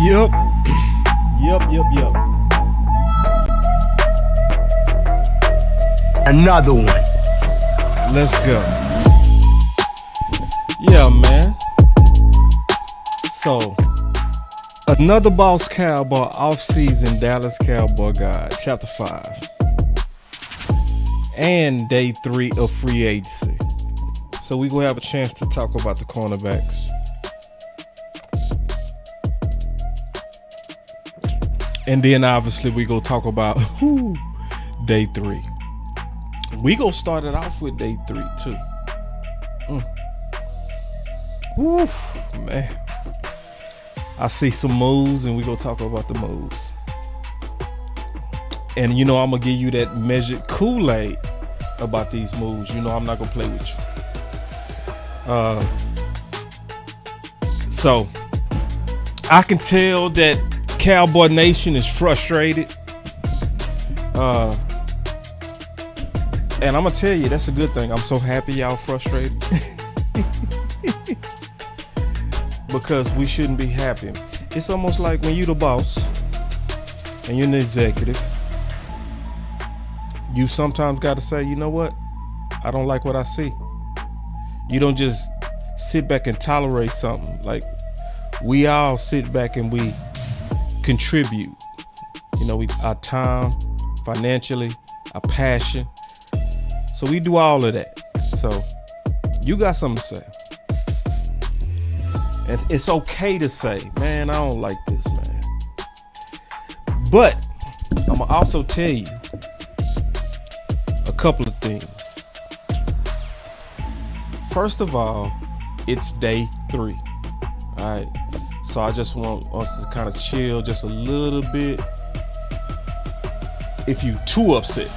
Yep. Yep. Another one. Let's go. Yeah, man. So, another Boss Cowboy Offseason Dallas Cowboy Guide, Chapter 5. And Day 3 of free agency. So, we gonna have a chance to talk about the cornerbacks. And then, obviously, we gonna talk about Day 3. We gonna start it off with Day 3, too. Woo, man. I see some moves, and we gonna talk about the moves. And you know I'm gonna give you that measured Kool-Aid about these moves. You know I'm not gonna play with you. So I can tell that Cowboy Nation is frustrated. And I'm gonna tell you that's a good thing. I'm so happy y'all frustrated. Because we shouldn't be happy. It's almost like when you the boss and you're an executive, you sometimes got to say, you know what? I don't like what I see. You don't just sit back and tolerate something. Like, we all sit back and we contribute. You know, our time, financially, our passion. So we do all of that. So you got something to say. And it's okay to say, man, I don't like this, man. But I'm gonna also tell you a couple of things. First of all, it's Day 3. All right. So I just want us to kind of chill just a little bit. If you too upset,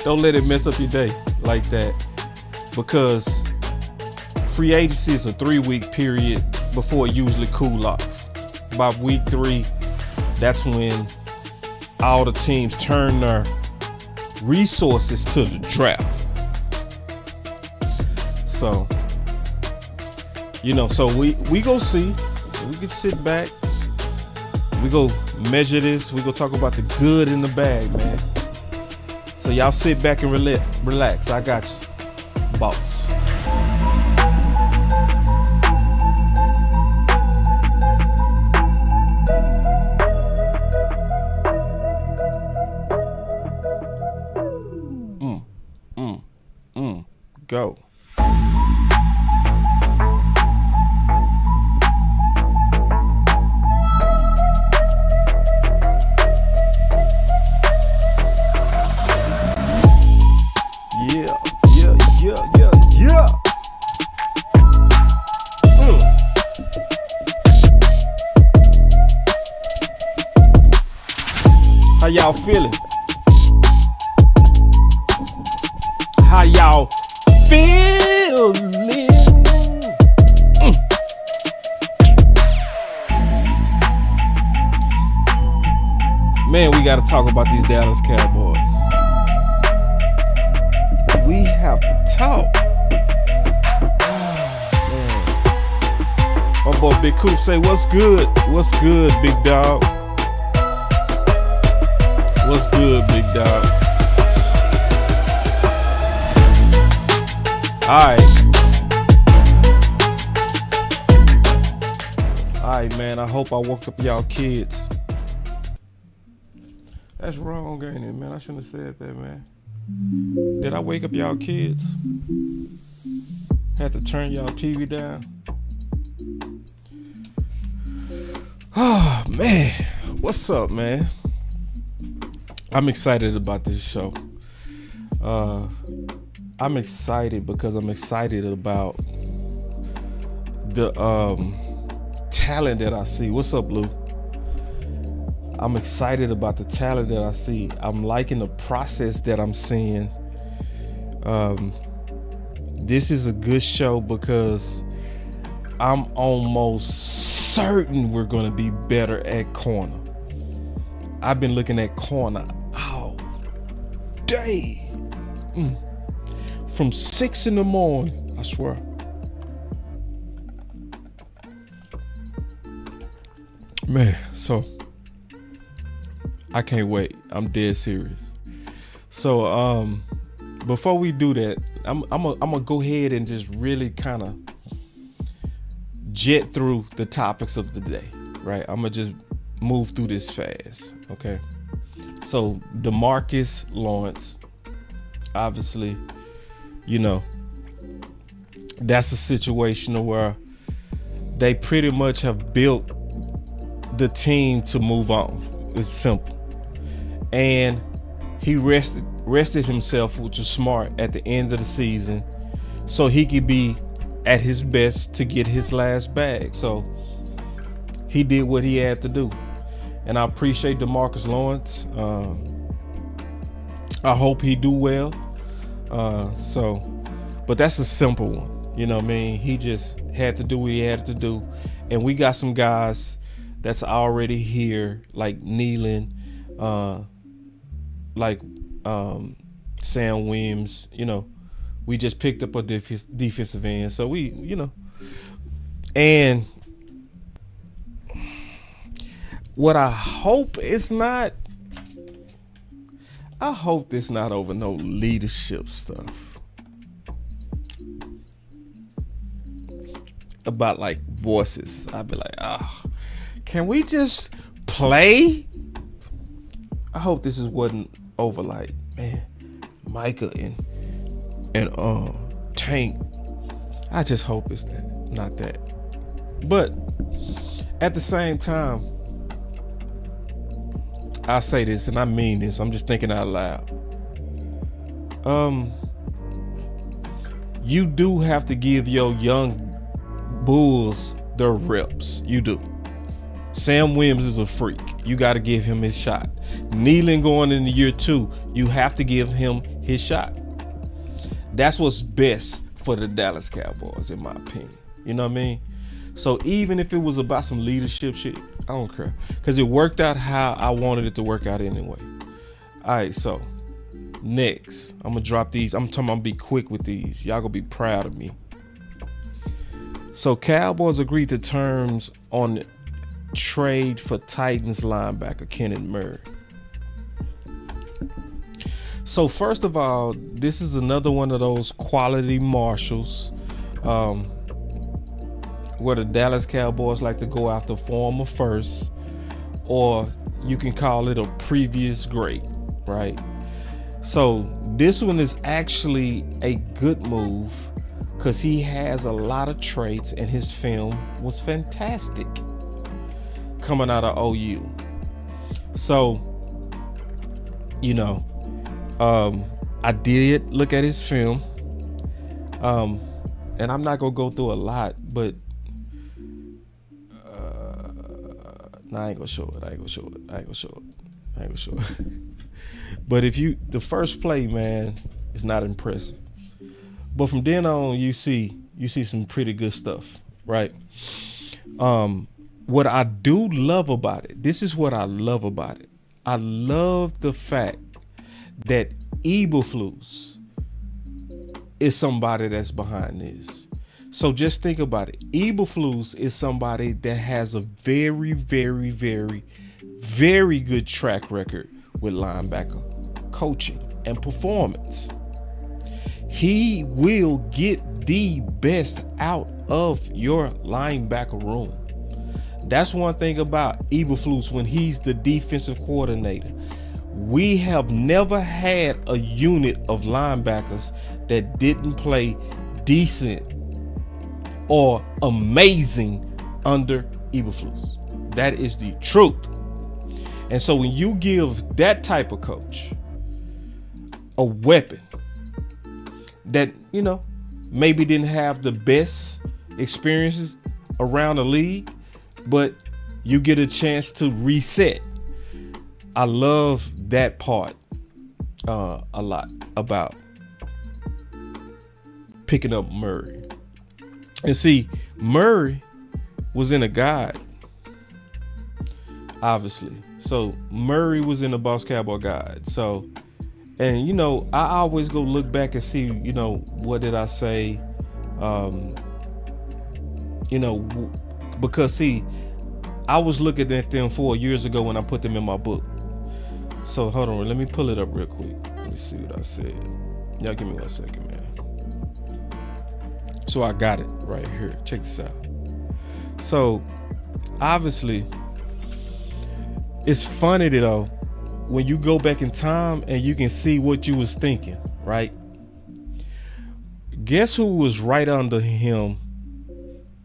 don't let it mess up your day like that. Because free agency is a 3-week period before it usually cool off. By week 3, that's when all the teams turn their resources to the draft. So, you know, so we go see. We can sit back. We go measure this. We go talk about the good in the bad, man. So y'all sit back and relax. I got you, boss. Go. Yeah. How y'all feeling? How y'all feeling? Man, we gotta talk about these Dallas Cowboys. We have to talk. My boy Big Coop say, what's good? What's good, big dog? What's good, big dog? Alright, man. I hope I woke up y'all kids. That's wrong, ain't it, man? I shouldn't have said that, man. Did I wake up y'all kids? Had to turn y'all TV down? Oh, man. What's up, man? I'm excited about this show. I'm excited because I'm excited about the talent that I see. What's up, Blue? I'm excited about the talent that I see. I'm liking the process that I'm seeing. This is a good show because I'm almost certain we're going to be better at corner. I've been looking at corner all day. From 6 in the morning, I swear. Man, so I can't wait. I'm dead serious. So before we do that, I'm gonna go ahead and just really kind of jet through the topics of the day, right? I'm gonna just move through this fast, okay? So DeMarcus Lawrence, obviously, that's a situation where they pretty much have built the team to move on. It's simple. And he rested himself, which is smart, at the end of the season so he could be at his best to get his last bag. So he did what he had to do. And I appreciate DeMarcus Lawrence. I hope he do well. But that's a simple one. You know what I mean? He just had to do what he had to do. And we got some guys that's already here, like Nealon, Sam Williams. We just picked up a defensive end. So and what I hope it's not over no leadership stuff. About like voices. I'd be like, can we just play? I hope this wasn't over like, man, Micah and Tank. I just hope it's not that. But at the same time, I say this and I mean this. I'm just thinking out loud. You do have to give your young bulls their reps. You do. Sam Williams is a freak. You got to give him his shot. Nealon going into year 2, you have to give him his shot. That's what's best for the Dallas Cowboys, in my opinion. You know what I mean? So even if it was about some leadership shit, I don't care. Because it worked out how I wanted it to work out anyway. All right, so next, I'm going to drop these. I'm going to be quick with these. Y'all going to be proud of me. So Cowboys agreed to terms on trade for Titans linebacker Kenneth Murray. So first of all, this is another one of those quality marshals where the Dallas Cowboys like to go after former first, or you can call it a previous great, right? So this one is actually a good move because he has a lot of traits and his film was fantastic coming out of OU. So, I did look at his film. And I'm not going to go through a lot, but I ain't going to show it. But the first play, man, is not impressive. But from then on, you see some pretty good stuff, right? What I do love about it, this is what I love about it. I love the fact that Eberflus is somebody that's behind this. So just think about it. Eberflus is somebody that has a very, very, very, very good track record with linebacker coaching and performance. He will get the best out of your linebacker room. That's one thing about Eberflus when he's the defensive coordinator. We have never had a unit of linebackers that didn't play decent or amazing under Eberflus. That is the truth. And so when you give that type of coach a weapon that, maybe didn't have the best experiences around the league, but you get a chance to reset. I love that part a lot about picking up Murray. And see, Murray was in a guide, obviously. So Murray was in the Boss Cowboy guide. So, and I always go look back and see, what did I say? Because see, I was looking at them 4 years ago when I put them in my book. So hold on, let me pull it up real quick. Let me see what I said. Y'all give me 1 second, man. So I got it right here. Check this out. So obviously, it's funny though when you go back in time and you can see what you was thinking, right? Guess who was right under him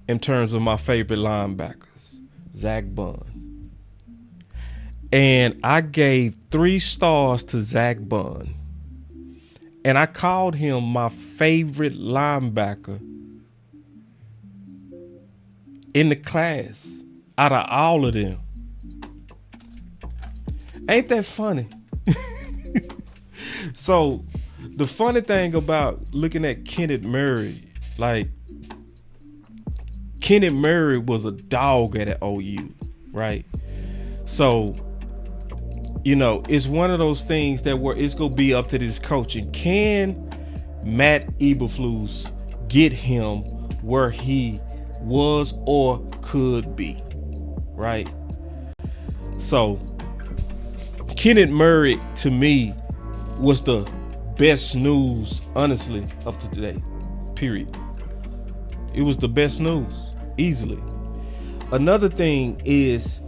in terms of my favorite linebackers? Zach Bunn. And I gave 3 stars to Zach Bunn. And I called him my favorite linebacker in the class out of all of them. Ain't that funny? So the funny thing about looking at Kenneth Murray, like Kenneth Murray was a dog at OU, right? So, you know, it's one of those things that where it's gonna be up to this coaching. Can Matt Eberflus get him where he was or could be, right? So Kenneth Murray to me was the best news, honestly, of today, period. It was the best news, easily. Another thing is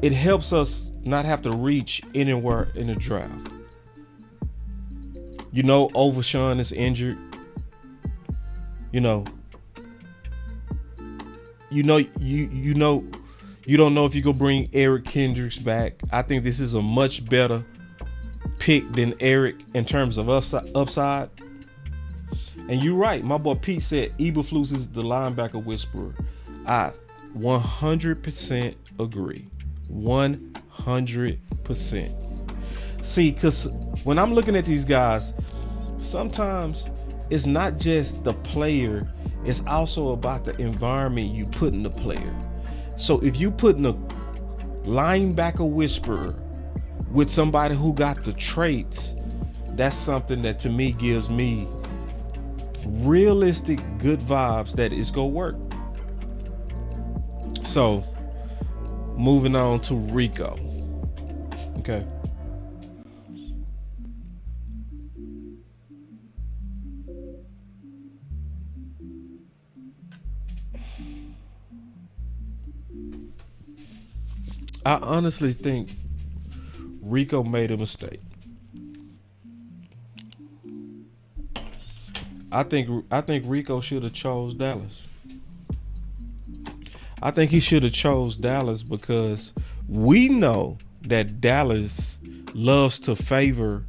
it helps us not have to reach anywhere in the draft. You know, Overshawn is injured. You don't know if you could bring Eric Kendricks back. I think this is a much better pick than Eric in terms of upside. And you're right. My boy Pete said Eberflus is the linebacker whisperer. I 100% agree. 100%. See, because when I'm looking at these guys, sometimes it's not just the player. It's also about the environment you put in the player. So if you put in a linebacker whisperer with somebody who got the traits, that's something that to me gives me realistic good vibes that it's gonna work. So moving on to Rico. Okay. I honestly think Rico made a mistake. I think Rico should have chose Dallas. I think he should have chose Dallas because we know that Dallas loves to favor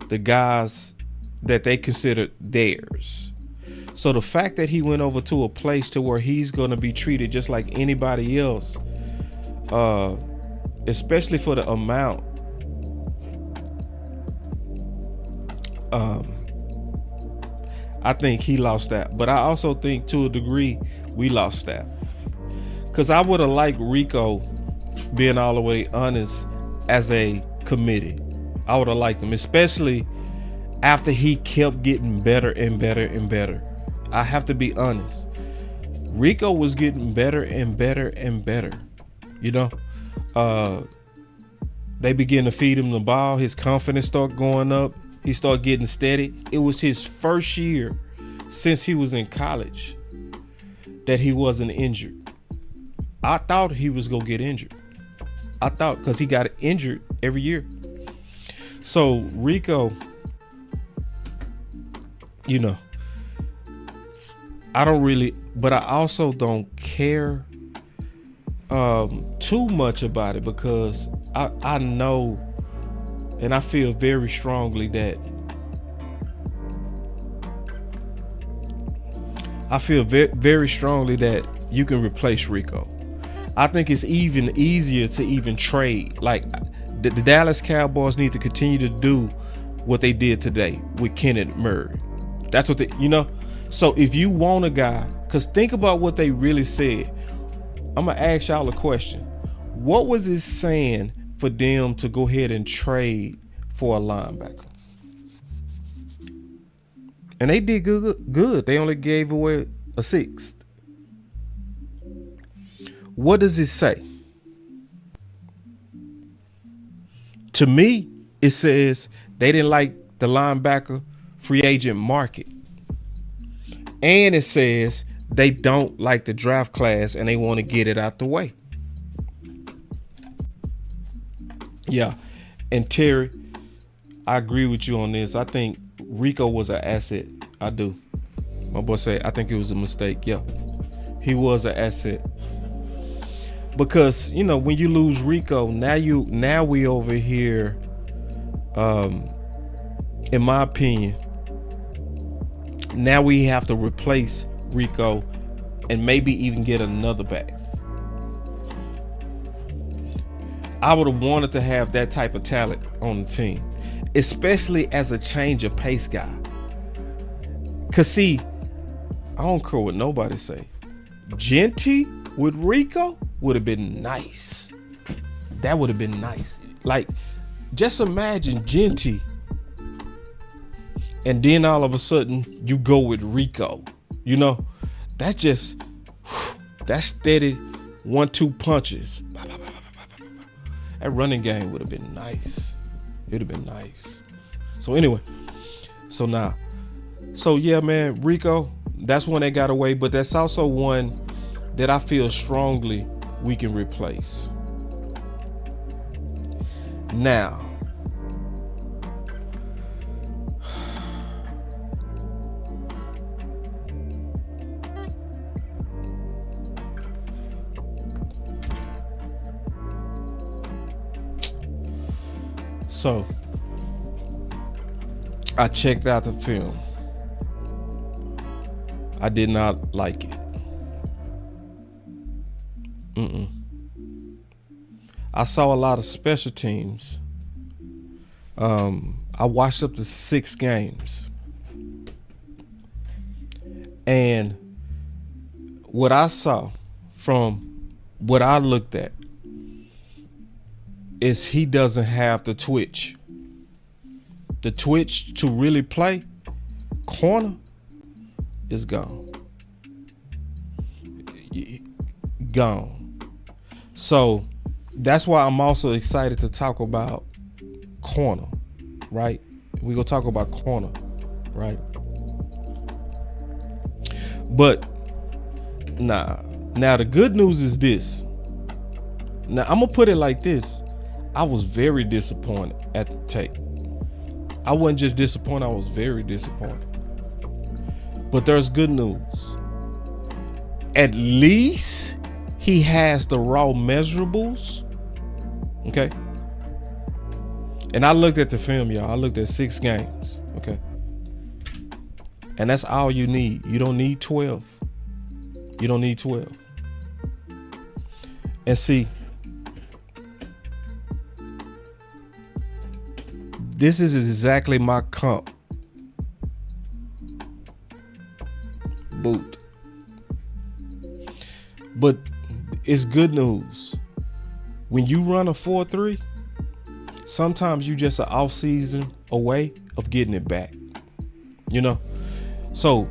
the guys that they consider theirs. So the fact that he went over to a place to where he's going to be treated just like anybody else, especially for the amount, I think he lost that. But I also think to a degree we lost that. Because I would have liked Rico, being all the way honest, as a committee. I would have liked him, especially after he kept getting better and better and better. I have to be honest. Rico was getting better and better and better. You know, they began to feed him the ball. His confidence started going up. He started getting steady. It was his first year since he was in college that he wasn't injured. I thought he was going to get injured. I thought, because he got injured every year. So Rico, you know, I don't really, but I also don't care too much about it, because I know and I feel very strongly that very strongly that you can replace Rico. I think it's even easier to even trade. Like the Dallas Cowboys need to continue to do what they did today with Kenneth Murray. That's what they, you know. So if you want a guy, because think about what they really said. I'm gonna ask y'all a question. What was it saying for them to go ahead and trade for a linebacker? And they did good. They only gave away a sixth. What does it say? To me, it says they didn't like the linebacker free agent market. And it says they don't like the draft class and they want to get it out the way. Yeah. And Terry, I agree with you on this. I think Rico was an asset. I do. My boy said, I think it was a mistake. Yeah. He was an asset. Because, when you lose Rico, now we over here, in my opinion, now we have to replace Rico and maybe even get another back. I would have wanted to have that type of talent on the team, especially as a change of pace guy. Cause see, I don't care what nobody say. Genty with Rico would have been nice. That would have been nice. Like, just imagine Genty, and then all of a sudden you go with Rico. That's just that's steady 1-2 punches. That running game would have been nice. It'd have been nice. So anyway, so yeah, man, Rico, that's one that got away, but that's also one that I feel strongly we can replace. Now, so I checked out the film. I did not like it. I saw a lot of special teams. I watched up to 6 games. And what I saw from what I looked at is he doesn't have the twitch. The twitch to really play corner is gone. Gone. So that's why I'm also excited to talk about corner, right? We gonna talk about corner, right? But now the good news is this. Now I'm gonna put it like this. I was very disappointed at the tape. I wasn't just disappointed, I was very disappointed. But there's good news. At least he has the raw measurables. Okay. And I looked at the film, y'all. I looked at 6 games. Okay. And that's all you need. You don't need 12. You don't need 12. And see, this is exactly my comp. Boot. But it's good news. When you run a 4-3, sometimes you just an off season away of getting it back. So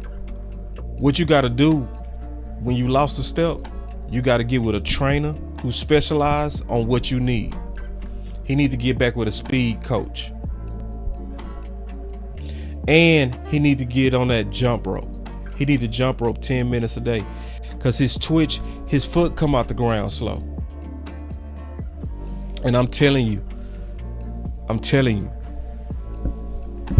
what you got to do when you lost a step, you got to get with a trainer who specializes on what you need. He need to get back with a speed coach. And he need to get on that jump rope. He need to jump rope 10 minutes a day. Because his twitch, his foot come out the ground slow. And I'm telling you.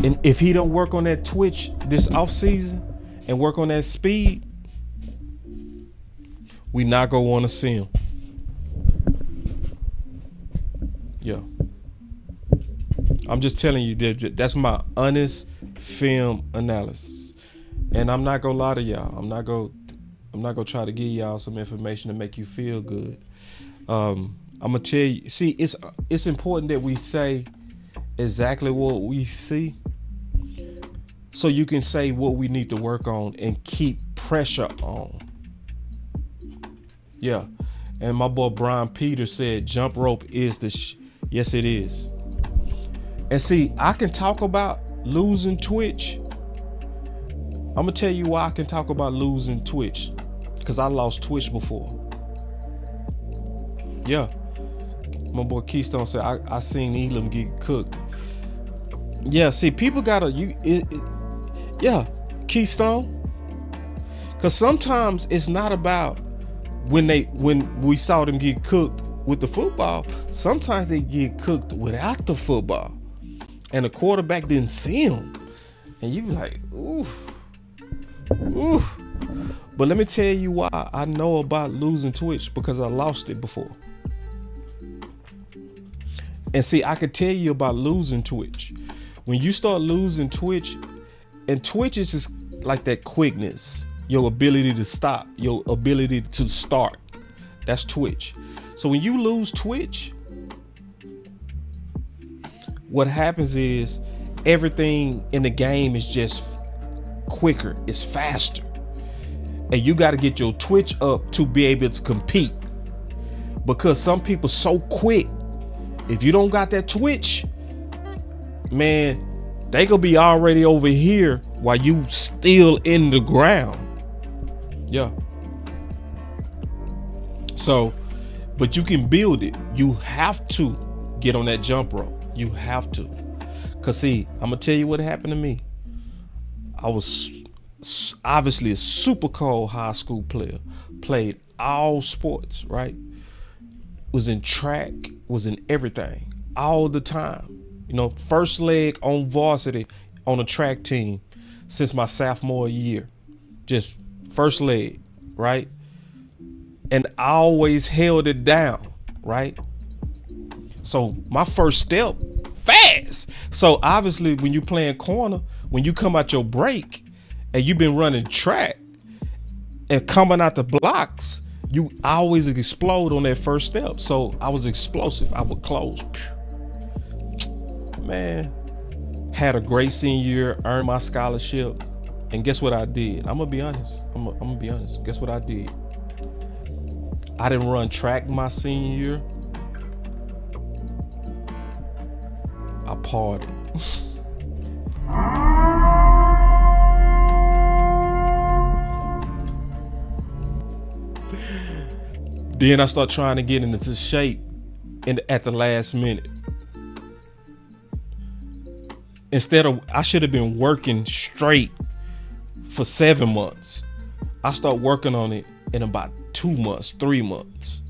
And if he don't work on that twitch this off season and work on that speed, we not gonna want to see him. Yeah. I'm just telling you, that's my honest film analysis. And I'm not gonna lie to y'all. I'm not gonna try to give y'all some information to make you feel good. I'm gonna tell you. See, it's important that we say exactly what we see, so you can say what we need to work on and keep pressure on. Yeah. And my boy Brian Peters said jump rope is the yes, it is. And see, I can talk about losing twitch. I'm gonna tell you why I can talk about losing twitch. Because I lost twitch before. Yeah. My boy Keystone said, I seen Elam get cooked. Yeah, see, people gotta yeah, Keystone. Cause sometimes it's not about when we saw them get cooked with the football. Sometimes they get cooked without the football, and the quarterback didn't see him, and you be like, oof. But let me tell you why I know about losing Twitch, because I lost it before. And see, I could tell you about losing Twitch. When you start losing Twitch, and Twitch is just like that quickness, your ability to stop, your ability to start. That's Twitch. So when you lose Twitch, what happens is everything in the game is just quicker, it's faster. And you got to get your Twitch up to be able to compete. Because some people so quick, if you don't got that Twitch, man, they gonna be already over here while you still in the ground. Yeah. So, but you can build it. You have to get on that jump rope. You have to. Cause see, I'm gonna tell you what happened to me. I was obviously a super cold high school player. Played all sports, right? Was in track, was in everything, all the time. You know, first leg on varsity on a track team since my sophomore year. Just first leg, right? And I always held it down, right? So my first step, fast. So obviously when you playing corner, when you come out your break and you've been running track and coming out the blocks, you always explode on that first step. So I was explosive. I would close. Man, had a great senior year, earned my scholarship. And guess what I did? I'm gonna be honest. I'm gonna be honest. Guess what I did? I didn't run track my senior year. I partied. Then I start trying to get into shape at the last minute. Instead of, I should have been working straight for 7 months. I start working on it in about 2 months, 3 months.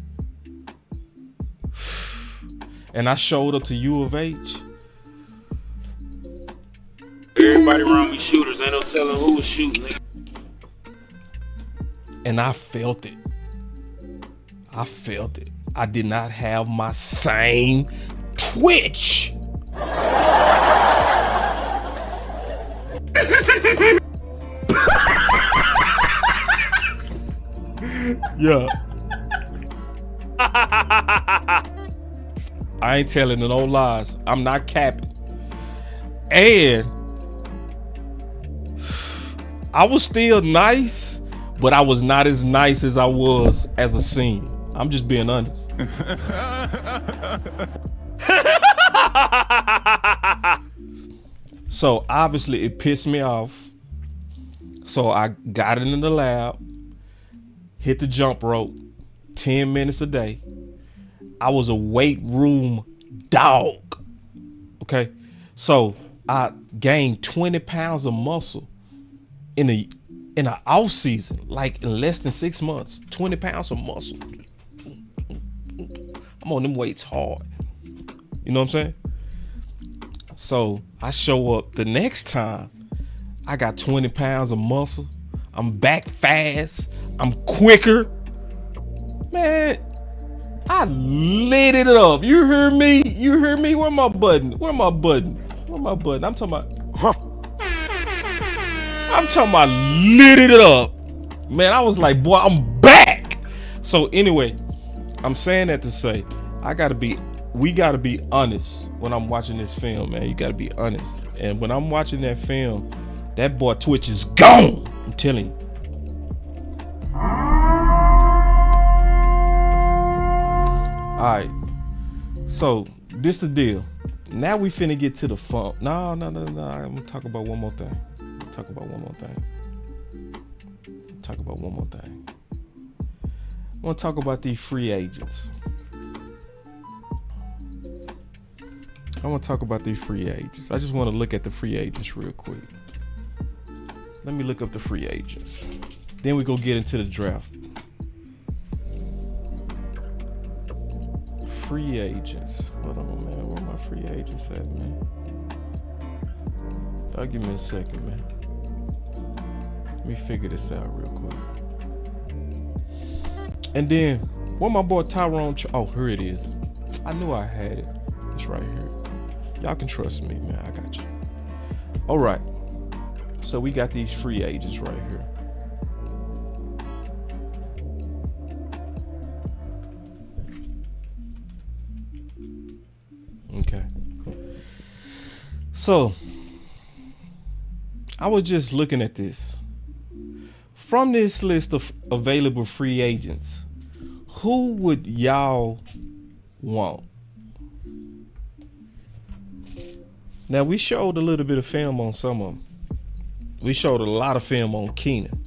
And I showed up to U of H. Everybody around me shooters, ain't no telling who was shooting. And I felt it. I did not have my same twitch. Yeah. I ain't telling no lies. I'm not capping. And I was still nice, but I was not as nice as I was as a senior. I'm just being honest. So obviously it pissed me off. So I got it in the lab, hit the jump rope, 10 minutes a day. I was a weight room dog. Okay. So I gained 20 pounds of muscle in a off season, like in less than 6 months, 20 pounds of muscle. I'm on them weights hard. You know what I'm saying? So I show up the next time, I got 20 pounds of muscle. I'm back fast. I'm quicker. Man, I lit it up. You hear me? You hear me? Where my button? Where my button? Where my button? I'm talking about lit it up. Man, I was like, boy, I'm back. So anyway, I'm saying that to say, we gotta be honest when I'm watching this film, man. You gotta be honest. And when I'm watching that film, that boy Twitch is gone. I'm telling you. All right. So this the deal. Now we finna get to the fun. No. I'm gonna talk about one more thing. I want to talk about these free agents. I want to talk about these free agents. I just want to look at the free agents real quick. Let me look up the free agents. Then we go get into the draft. Free agents. Hold on, man. Where my free agents at, man? Y'all give me a second, man. Let me figure this out real quick. And then, where my boy Tyrone? Oh, here it is. I knew I had it. It's right here. Y'all can trust me, man. I got you. All right. So we got these free agents right here. Okay. So I was just looking at this. From this list of available free agents, who would y'all want? Now, we showed a little bit of film on some of them. We showed a lot of film on Keenan.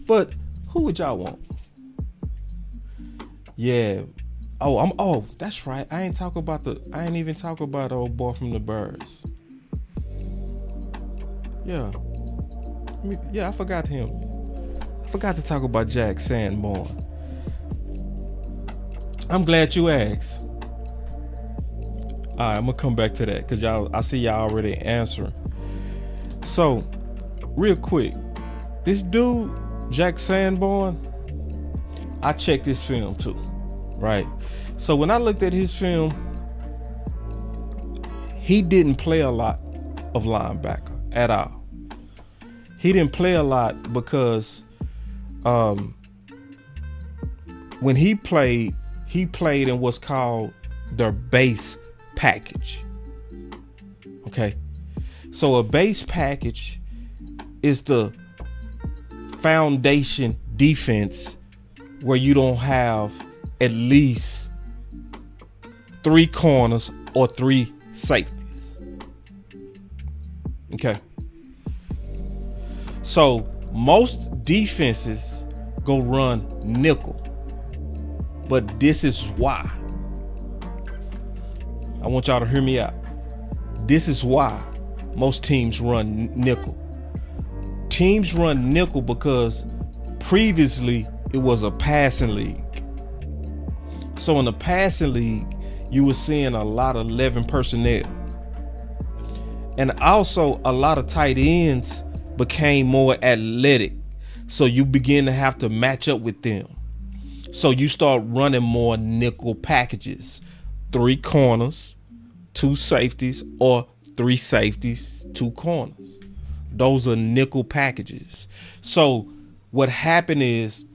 But who would y'all want? Yeah. Oh, that's right. I ain't even talk about the old boy from the Bears. Yeah. I forgot him. I forgot to talk about Jack Sanborn. I'm glad you asked. All right, I'm gonna come back to that because I see y'all already answering. So, real quick, this dude, Jack Sanborn, I checked his film too, right? So when I looked at his film, he didn't play a lot of linebacker at all. He didn't play a lot because when he played in what's called their base package. Okay. So a base package is the foundation defense where you don't have at least 3 corners or 3 safeties. Okay. So most defenses go run nickel, but this is why. I want y'all to hear me out. This is why most teams run nickel. Teams run nickel because previously it was a passing league. So in the passing league, you were seeing a lot of 11 personnel. And also a lot of tight ends became more athletic. So you begin to have to match up with them. So you start running more nickel packages. 3 corners, 2 safeties, or 3 safeties, 2 corners. Those are nickel packages. So what happened is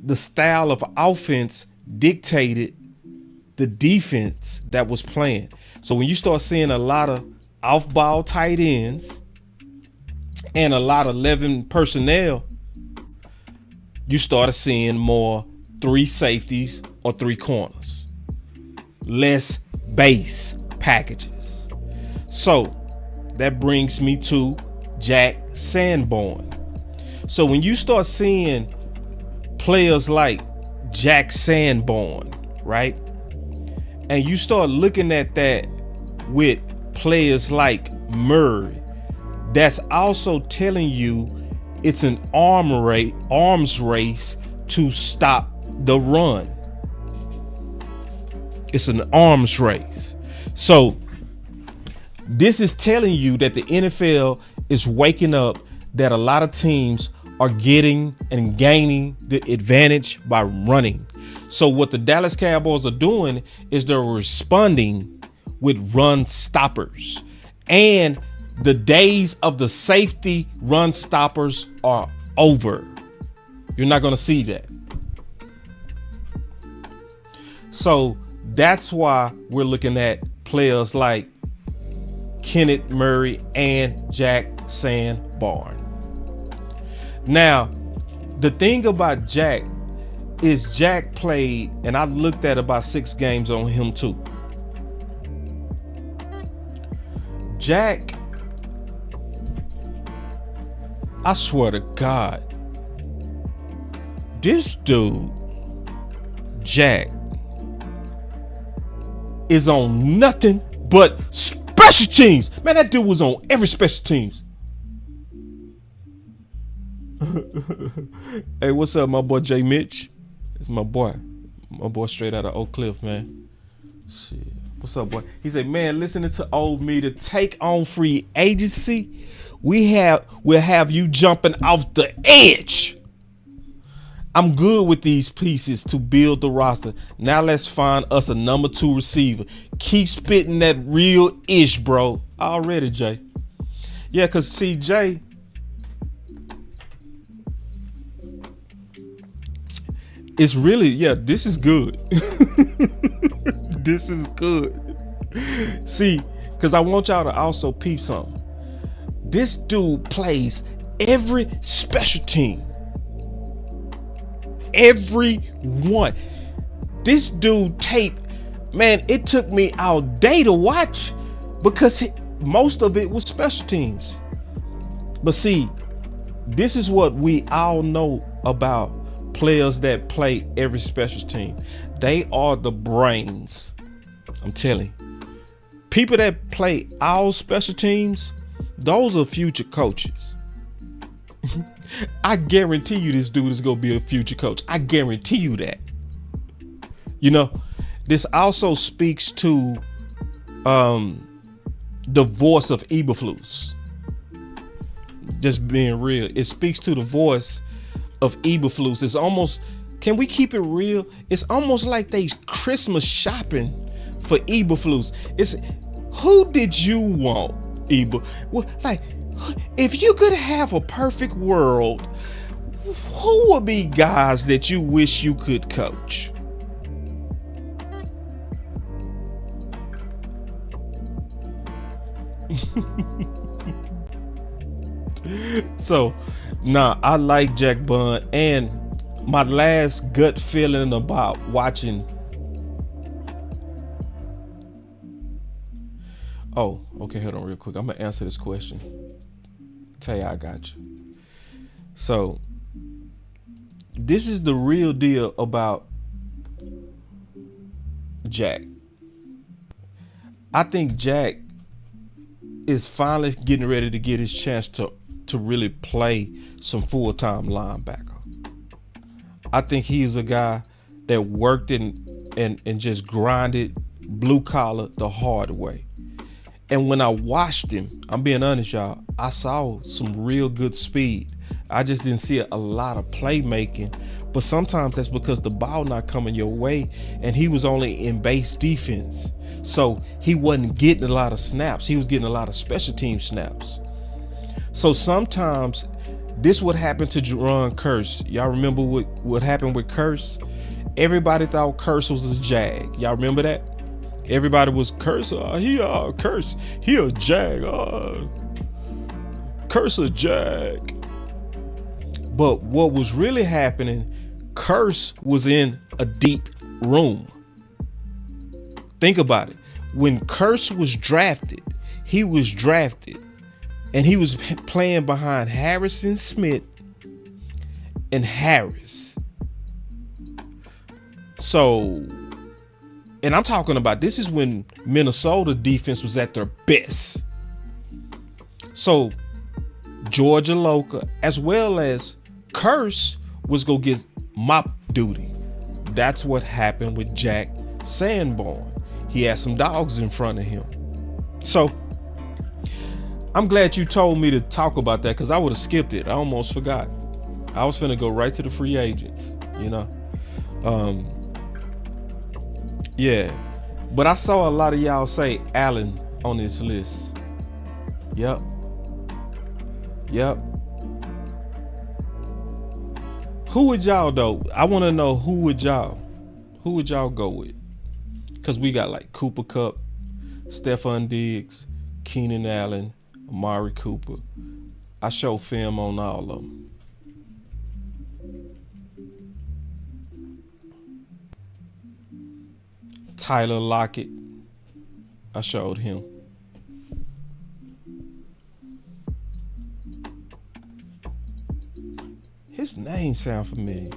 the style of offense dictated the defense that was playing. So when you start seeing a lot of off-ball tight ends and a lot of 11 personnel, you started seeing more 3 safeties or 3 corners. Less base packages. So that brings me to Jack Sanborn. So when you start seeing players like Jack Sanborn, right? And you start looking at that with players like Murray, that's also telling you it's an arms race to stop the run. It's an arms race. So this is telling you that the NFL is waking up that a lot of teams are getting and gaining the advantage by running. So what the Dallas Cowboys are doing is they're responding with run stoppers. And the days of the safety run stoppers are over. You're not going to see that. So that's why we're looking at players like Kenneth Murray and Jack Sanborn. Now, the thing about Jack is Jack played, and I looked at about 6 games on him too. Jack, I swear to God, this dude, Jack, is on nothing but special teams. Man, that dude was on every special teams. Hey, what's up, my boy Jay Mitch? It's my boy straight out of Oak Cliff, man. Shit. What's up, boy? He said, man, listening to old me to take on free agency, we'll have you jumping off the edge. I'm good with these pieces to build the roster. Now let's find us a number 2 receiver. Keep spitting that real ish, bro. Already, Jay. Yeah, because see, Jay, it's really, yeah, this is good. This is good. See, because I want y'all to also peep something. This dude plays every special team. Every one. This dude tape, man, it took me all day to watch because most of it was special teams. But see, this is what we all know about players that play every special team. They are the brains. I'm telling you. People that play all special teams, those are future coaches. I guarantee you this dude is going to be a future coach. I guarantee you that. You know, this also speaks to the voice of Eberflus. Just being real. It speaks to the voice of Eberflus. It's almost, can we keep it real? It's almost like they Christmas shopping for Eberflus. It's, who did you want, Eber? Well, like, if you could have a perfect world, who would be guys that you wish you could coach? So, I like Jack Bond, and my last gut feeling about watching. Oh, okay, hold on real quick. I'm gonna answer this question. Tay, I got you. So, this is the real deal about Jack. I think Jack is finally getting ready to get his chance to really play some full-time linebacker. I think he is a guy that worked and just grinded blue collar the hard way. And when I watched him, I'm being honest, y'all, I saw some real good speed. I just didn't see a lot of playmaking. But sometimes that's because the ball not coming your way, and he was only in base defense. So he wasn't getting a lot of snaps. He was getting a lot of special team snaps. So sometimes this would happen to Jerron Kearse. Y'all remember what happened with Kearse? Everybody thought Kearse was a Jag. Y'all remember that? Everybody was Kearse. Kearse. He a Jag. Kearse a Jag. But what was really happening, Kearse was in a deep room. Think about it. When Kearse was drafted, and he was playing behind Harrison Smith and Harris. So, and I'm talking about, this is when Minnesota defense was at their best. So Georgia Loca, as well as Kearse, was going to get mop duty. That's what happened with Jack Sanborn. He had some dogs in front of him. So I'm glad you told me to talk about that, because I would have skipped it. I almost forgot. I was finna go right to the free agents, you know. Yeah. But I saw a lot of y'all say Allen on this list. Yep. Who would y'all though? I want to know who would y'all go with? Because we got like Cooper Kupp, Stephon Diggs, Keenan Allen, Amari Cooper. I show film on all of them. Tyler Lockett, I showed him. His name sound familiar.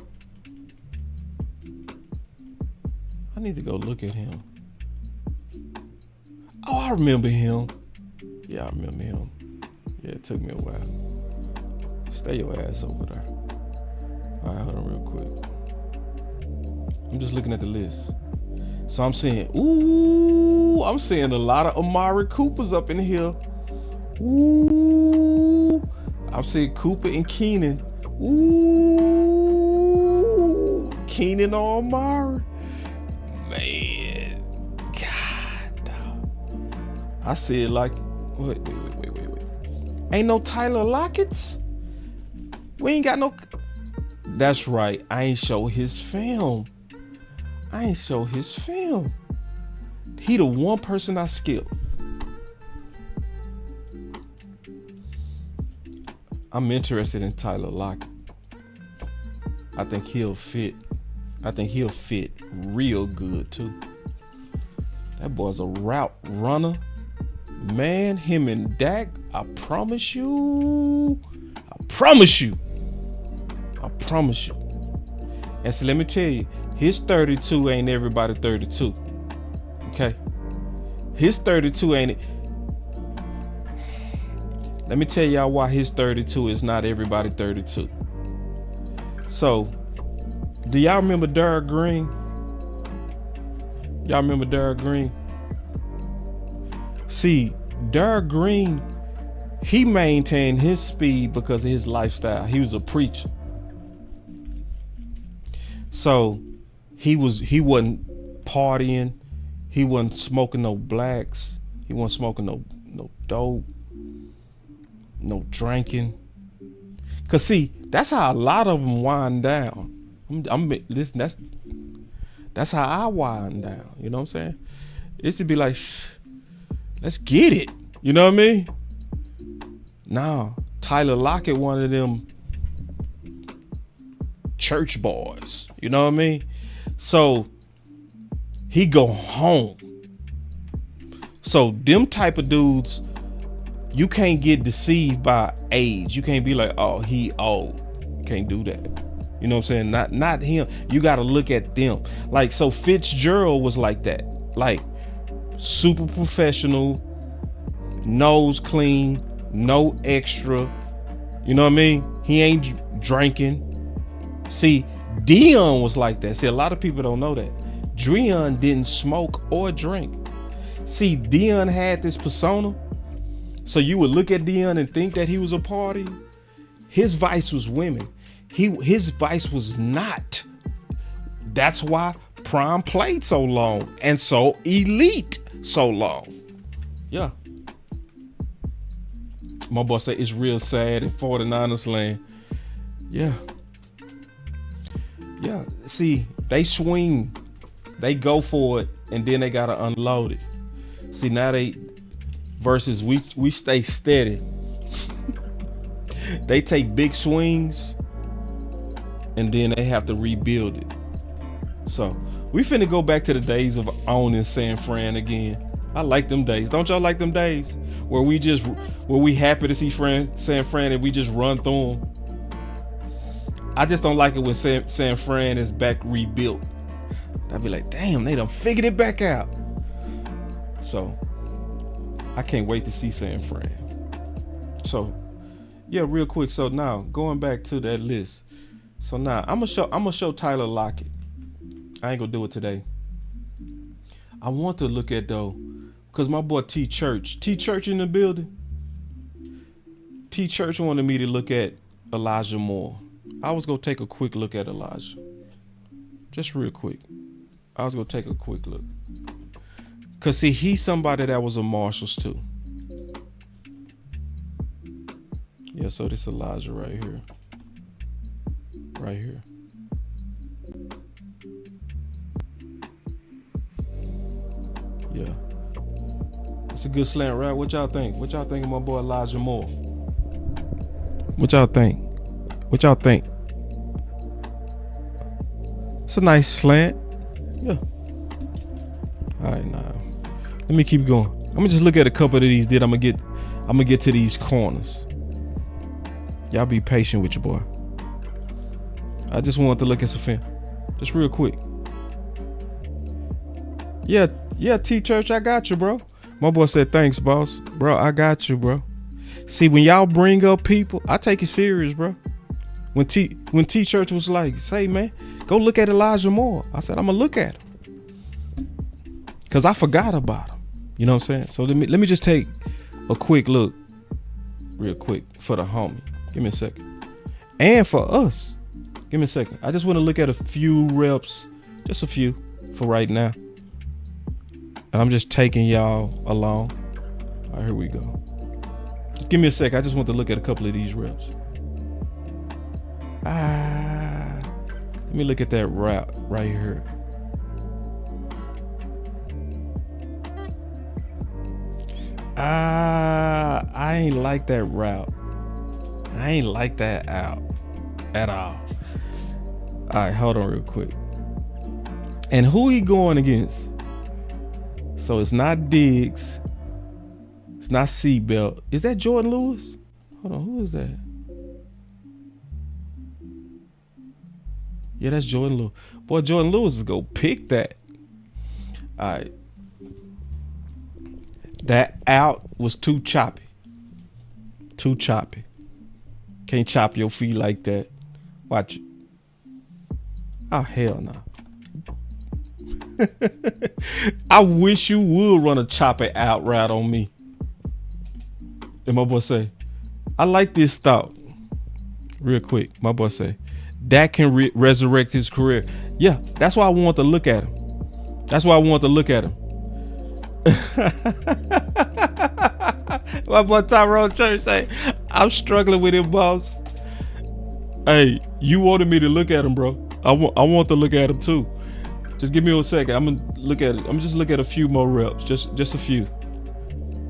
I need to go look at him. Oh, I remember him. Yeah, I remember him. Yeah, it took me a while. Stay your ass over there. All right, hold on real quick. I'm just looking at the list. So I'm seeing a lot of Amari Coopers up in here. Ooh, I'm seeing Cooper and Keenan. Ooh, Keenan or Amari. Man, God, dog. I see it like, wait. Ain't no Tyler Lockett's? We ain't got no. That's right. I ain't show his film. He the one person I skipped. I'm interested in Tyler Lockett. I think he'll fit real good too. That boy's a route runner. Man, him and Dak, I promise you. And so let me tell you, his 32 ain't everybody 32. Okay? His 32 ain't it. Let me tell y'all why his 32 is not everybody 32. So, do y'all remember Derrick Green? Y'all remember Derrick Green? See, Derrick Green, he maintained his speed because of his lifestyle. He was a preacher. So he wasn't partying. He wasn't smoking no blacks. He wasn't smoking no dope. No drinking. Cause see, that's how a lot of them wind down. Listen, that's how I wind down. You know what I'm saying? It's to be like, let's get it. You know what I mean? Nah, Tyler Lockett, one of them church boys. You know what I mean? So he go home. So them type of dudes, you can't get deceived by age. You can't be like, oh, he old. You can't do that. You know what I'm saying? Not him. You got to look at them. Like, so Fitzgerald was like that. Like, super professional, nose clean, no extra. You know what I mean? He ain't drinking. See, Dion was like that. See, a lot of people don't know that. Dion didn't smoke or drink. See, Dion had this persona. So you would look at Dion and think that he was a party. His vice was women. His vice was not. That's why Prime played so long and so elite so long. Yeah. My boy said it's real sad in 49ers land. Yeah. Yeah. See, they swing. They go for it and then they gotta unload it. See, now they versus we stay steady. They take big swings and then they have to rebuild it. So we finna go back to the days of owning San Fran again. I like them days. Don't y'all like them days where we happy to see San Fran and we just run through them? I just don't like it when San Fran is back rebuilt. I'd be like, damn, they done figured it back out. So I can't wait to see San Fran. So yeah, real quick. So now going back to that list. So now I'm gonna show Tyler Lockett. I ain't gonna do it today. I want to look at though, cause my boy T Church in the building. T Church wanted me to look at Elijah Moore. I was gonna take a quick look at Elijah. Just real quick. I was gonna take a quick look. Cause see, he's somebody that was a Marshalls too. Yeah, so this Elijah right here. Right here. Yeah. It's a good slant, right? What y'all think? What y'all think of my boy Elijah Moore? What y'all think? It's a nice slant. Yeah. All right, now. Let me keep going. I'm gonna just look at a couple of these. I'm gonna get to these corners. Y'all be patient with your boy. I just wanted to look at some film. Just real quick. Yeah, T Church, I got you, bro. My boy said, thanks, boss. Bro, I got you, bro. See, when y'all bring up people, I take it serious, bro. When T-Church was like, say, man, go look at Elijah Moore. I said, I'm going to look at him. Because I forgot about him. You know what I'm saying? So let me just take a quick look real quick for the homie. Give me a second. And for us. Give me a second. I just want to look at a few reps. Just a few for right now. And I'm just taking y'all along. All right, here we go. Just give me a sec. I just want to look at a couple of these reps. Let me look at that route right here. I ain't like that route. I ain't like that out at all. All right, hold on real quick. And who he going against? So it's not Diggs. It's not Seatbelt. Is that Jordan Lewis? Hold on, who is that? Yeah, that's Jordan Lewis. Boy, Jordan Lewis is gonna pick that. All right. That out was too choppy. Too choppy. Can't chop your feet like that. Watch it. Oh, hell no. I wish you would run a chop it out route on me. And my boy say, I like this thought. Real quick, my boy say, that can resurrect his career. Yeah, that's why I want to look at him. That's why I want to look at him. My boy Tyrone Church say, I'm struggling with him, boss. Hey, you wanted me to look at him, bro. I want to look at him too. Just give me a second. I'm gonna look at it. I'm just look at a few more reps. Just a few.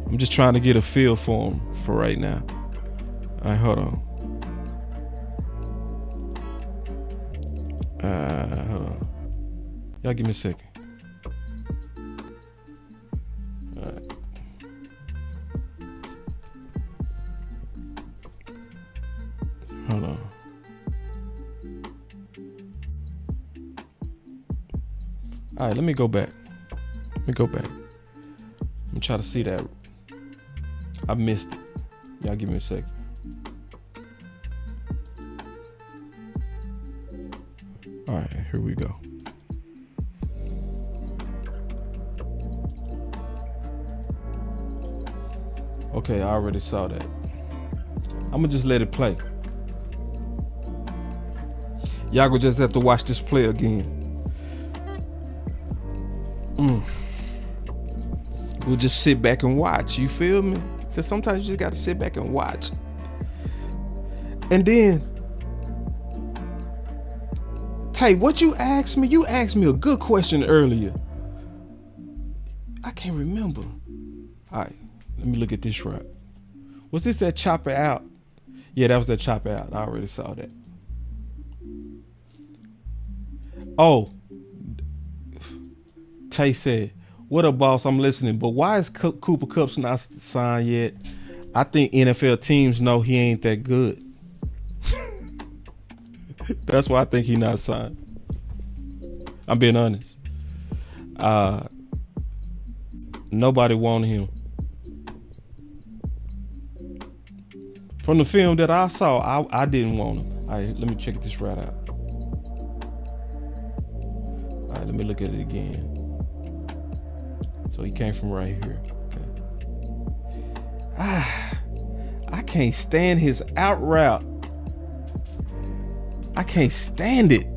I'm just trying to get a feel for him for right now. All right, hold on. Hold on. Y'all give me a second. All right. Hold on. All right, let me go back. Let me try to see that. I missed it. Y'all give me a second. All right, here we go. Okay, I already saw that. I'm gonna just let it play. Y'all gonna just have to watch this play again. We'll just sit back and watch. You feel me? Just sometimes you just gotta sit back and watch. And then, Tay, what you asked me? You asked me a good question earlier. I can't remember. All right, let me look at this route. Was this that chopper out? Yeah, that was that chopper out. I already saw that. Oh, Tay said, what up, boss? I'm listening. But why is Cooper Kupp's not signed yet? I think NFL teams know he ain't that good. That's why I think he not signed. I'm being honest. Nobody wanted him. From the film that I saw, I didn't want him. All right, let me check this right out. All right, let me look at it again. So he came from right here. Okay. I can't stand his out route. I can't stand it.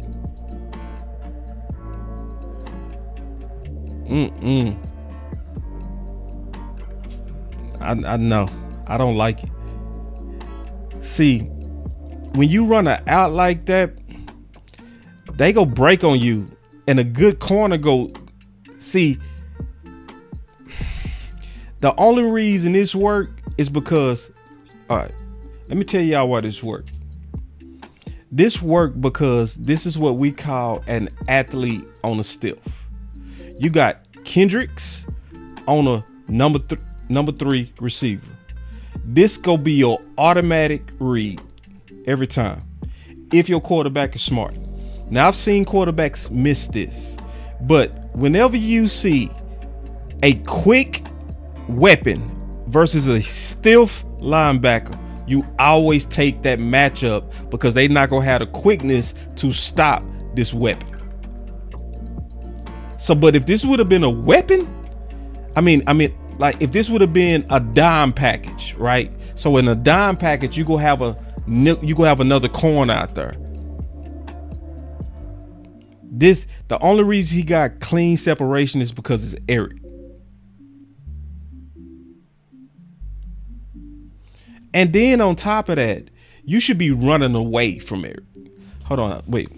I know. I don't like it. See, when you run an out like that, they go break on you, and a good corner go. See, the only reason this worked is because, all right, let me tell y'all why this worked. This worked because this is what we call an athlete on a stiff. You got Kendricks on a number 3 receiver. This go be your automatic read every time if your quarterback is smart. Now I've seen quarterbacks miss this, but whenever you see a quick weapon versus a stiff linebacker, you always take that matchup because they not gonna have the quickness to stop this weapon. So, but if this would have been a weapon, I mean, like if this would have been a dime package, right? So in a dime package, you go have another corner out there. The only reason he got clean separation is because it's Eric. And then on top of that, you should be running away from Eric. Hold on, wait.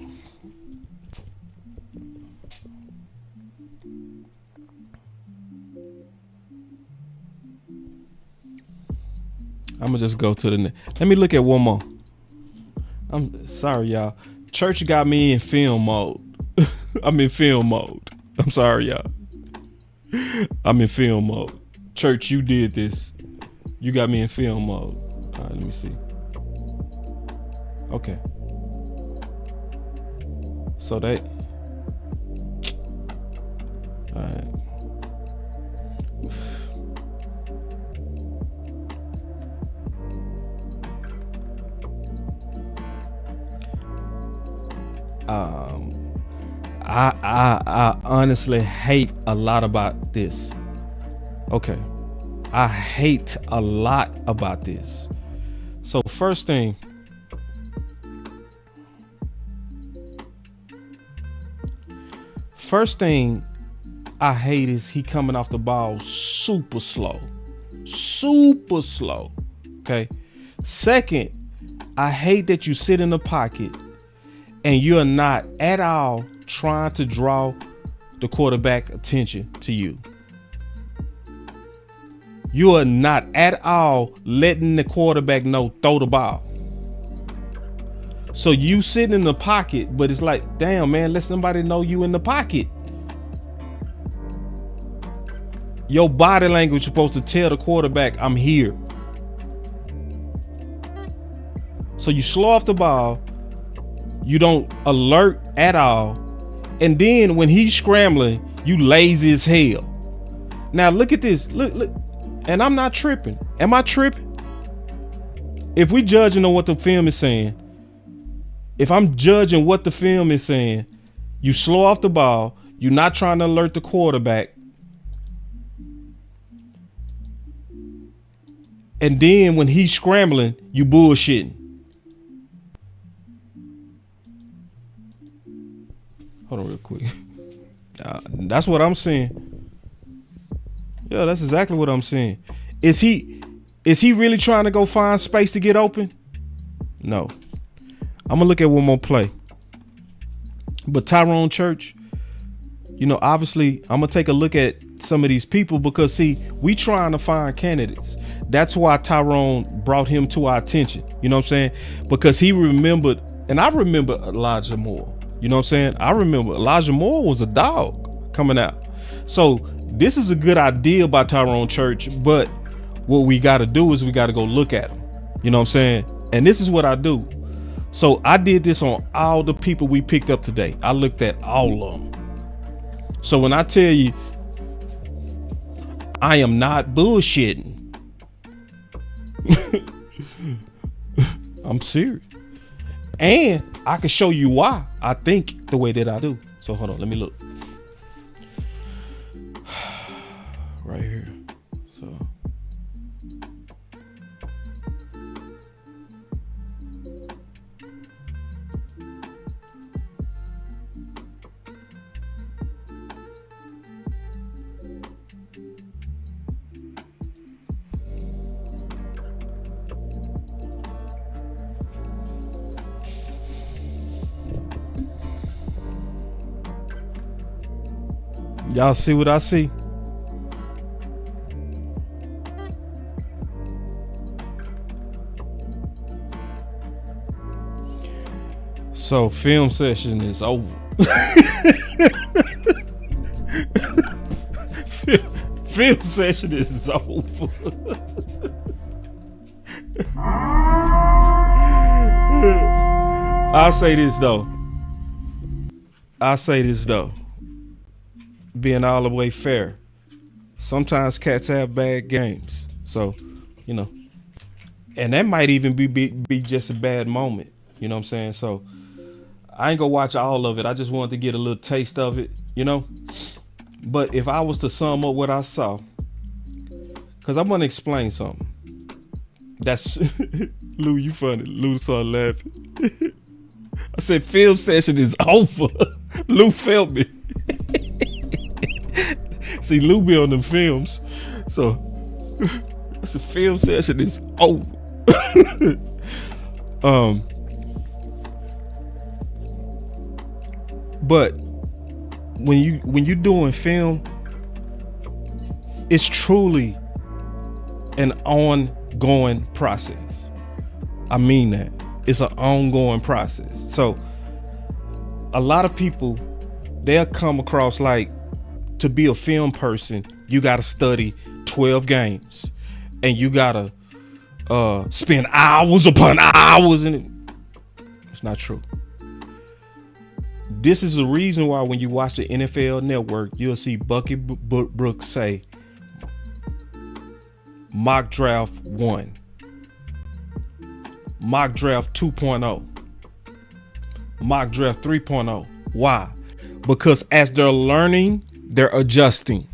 I'm gonna just go to the next. Let me look at one more. I'm sorry, y'all. Church got me in film mode. I'm in film mode. I'm sorry, y'all. I'm in film mode. Church, you did this. You got me in film mode. All right, let me see. Okay. So they. All right. I honestly hate a lot about this. Okay. I hate a lot about this. So first thing, I hate is he coming off the ball super slow. Okay. Second, I hate that you sit in the pocket and you're not at all trying to draw the quarterback attention to you. You are not at all letting the quarterback know throw the ball. So you sitting in the pocket, but it's like, damn, man, let somebody know you in the pocket. Your body language is supposed to tell the quarterback, I'm here. So you slow off the ball. You don't alert at all. And then when he's scrambling, you lazy as hell. Now look at this. Look. And I'm not tripping. Am I tripping? If we judging on what the film is saying, if I'm judging what the film is saying, you slow off the ball, you're not trying to alert the quarterback. And then when he's scrambling, you bullshitting. Hold on real quick. That's what I'm saying. Yeah, that's exactly what I'm saying. Is he really trying to go find space to get open? No. I'm gonna look at one more play. But Tyrone Church, obviously I'm gonna take a look at some of these people because see, we trying to find candidates. That's why Tyrone brought him to our attention. You know what I'm saying? Because he remembered, and I remember Elijah Moore. You know what I'm saying? I remember Elijah Moore was a dog coming out. So this is a good idea by Tyrone Church, but what we got to do is we got to go look at him. You know what I'm saying? And this is what I do. So I did this on all the people we picked up today. I looked at all of them. So when I tell you, I am not bullshitting. I'm serious. And I can show you why I think the way that I do. So hold on, let me look. Right here. So y'all see what I see? So film session is over. Film session is over. I'll say this though. Being all the way fair. Sometimes cats have bad games. So, you know, and that might even be just a bad moment. You know what I'm saying? So I ain't gonna watch all of it. I just wanted to get a little taste of it, you know? But if I was to sum up what I saw, because I'm gonna explain something. That's Lou, you funny. Lou started laughing. I said film session is over. Lou felt me. See, Lou be on them films. So I said film session is over. But when you doing film, it's truly an ongoing process. I mean that. It's an ongoing process. So a lot of people, they'll come across like, to be a film person, you gotta study 12 games and you gotta spend hours upon hours in it. It's not true. This is the reason why when you watch the NFL Network, you'll see Bucky Brooks say mock draft 1, mock draft 2.0, mock draft 3.0. Why? Because as they're learning, they're adjusting.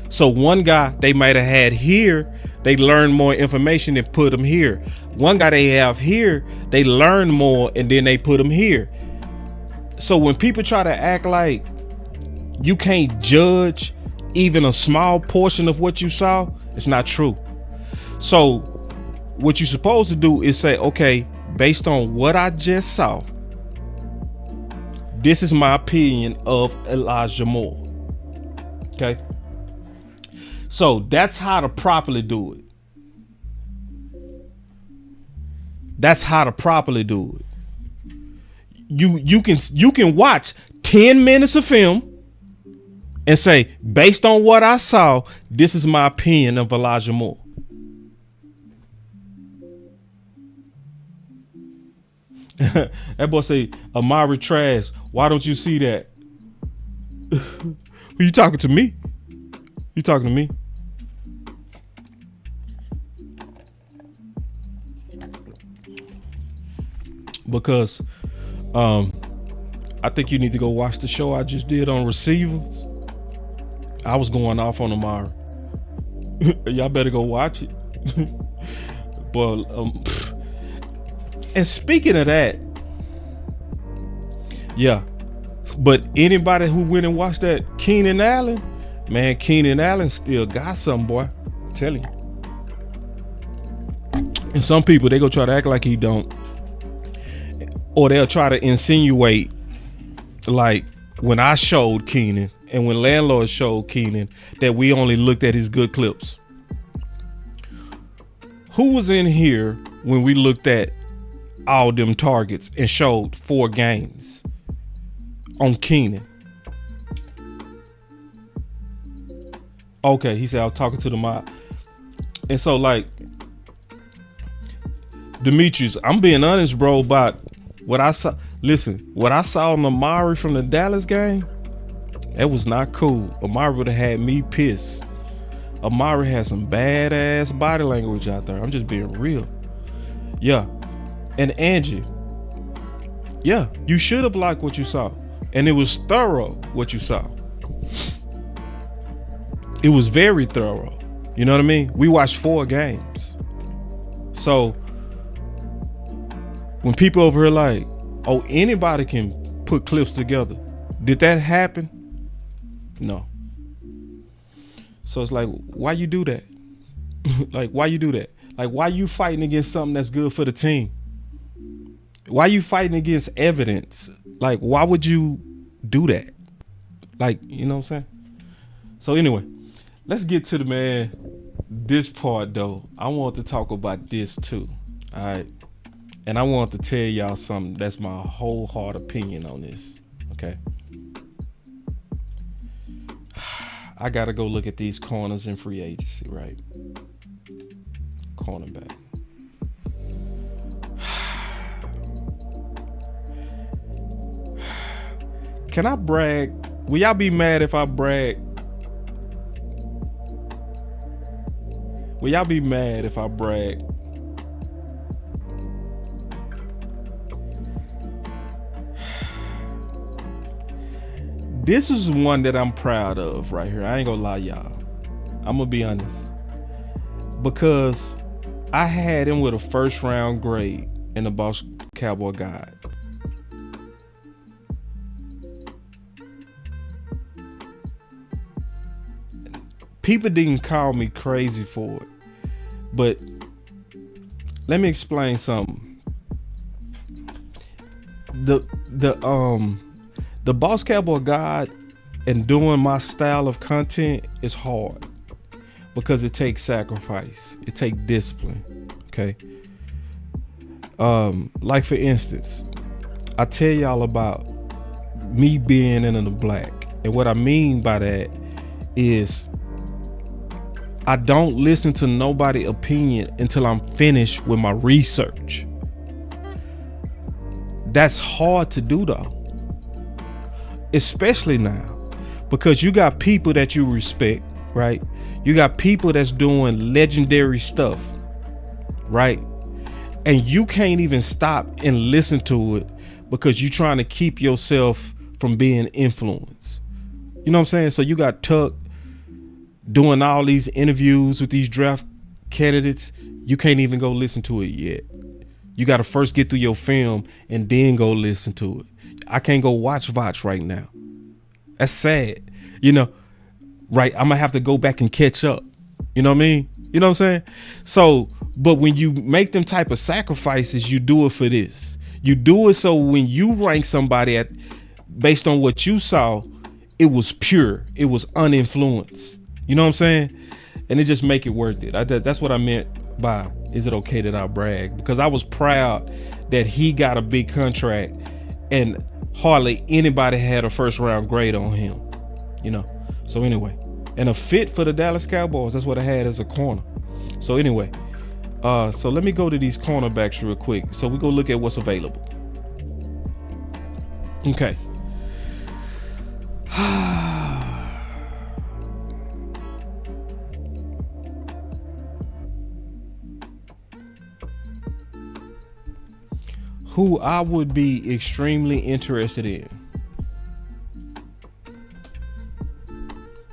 So one guy they might have had here, they learn more information and put them here. One guy they have here, they learn more and then they put them here. So when people try to act like you can't judge even a small portion of what you saw, it's not true. So what you're supposed to do is say, okay, based on what I just saw, this is my opinion of Elijah Moore. Okay. So that's how to properly do it. That's how to properly do it. You can watch 10 minutes of film and say, based on what I saw, this is my opinion of Elijah Moore. That boy say, Amari trash. Why don't you see that? Who you talking to me? You talking to me? Because I think you need to go watch the show I just did on receivers. I was going off on Amari. Y'all better go watch it. But and speaking of that, yeah. But anybody who went and watched that Keenan Allen, man, Keenan Allen still got something, boy. I'm telling you. And some people, they go try to act like he don't. Or they'll try to insinuate, like when I showed Keenan and when Landlord showed Keenan, that we only looked at his good clips. Who was in here when we looked at all them targets and showed 4 games on Keenan? Okay, he said I was talking to the mob. And so, like, Demetrius, I'm being honest, bro, about what I saw. Listen, what I saw on Amari from the Dallas game, that was not cool. Amari would have had me pissed. Amari had some badass body language out there. I'm just being real. Yeah. And Angie, yeah, you should have liked what you saw. And it was thorough what you saw. It was very thorough. You know what I mean? We watched 4 games. So when people over here like, oh, anybody can put clips together. Did that happen? No. So it's like, why you do that? Like, why you do that? Like, why you fighting against something that's good for the team? Why you fighting against evidence? Like, why would you do that? Like, you know what I'm saying? So anyway, let's get to this part though. I want to talk about this too. All right. And I want to tell y'all something that's my whole hard opinion on this. Okay. I got to go look at these corners in free agency, right? Cornerback. Can I brag? Will y'all be mad if I brag Will y'all be mad if I brag? This is one that I'm proud of right here. I ain't gonna lie, y'all. I'm gonna be honest. Because I had him with a first round grade in the Boss Cowboy Guide. People didn't call me crazy for it. But let me explain something. The Boss Cowboy Guide and doing my style of content is hard because it takes sacrifice. It takes discipline. Okay. Like for instance, I tell y'all about me being in the black. And what I mean by that is I don't listen to nobody's opinion until I'm finished with my research. That's hard to do though. Especially now, because you got people that you respect, right? You got people that's doing legendary stuff, right? And you can't even stop and listen to it because you're trying to keep yourself from being influenced. You know what I'm saying? So you got Tuck doing all these interviews with these draft candidates. You can't even go listen to it yet. You got to first get through your film and then go listen to it. I can't go watch Voch right now. That's sad. You know, right? I'm gonna have to go back and catch up. You know what I mean? You know what I'm saying? So, but when you make them type of sacrifices, you do it for this. You do it so when you rank somebody at based on what you saw, it was pure. It was uninfluenced. You know what I'm saying? And it just make it worth it. That's what I meant by, is it okay that I brag? Because I was proud that he got a big contract and hardly anybody had a first round grade on him, you know? So anyway, and a fit for the Dallas Cowboys. That's what I had as a corner. So anyway, so let me go to these cornerbacks real quick. So we go look at what's available. Okay. Who I would be extremely interested in.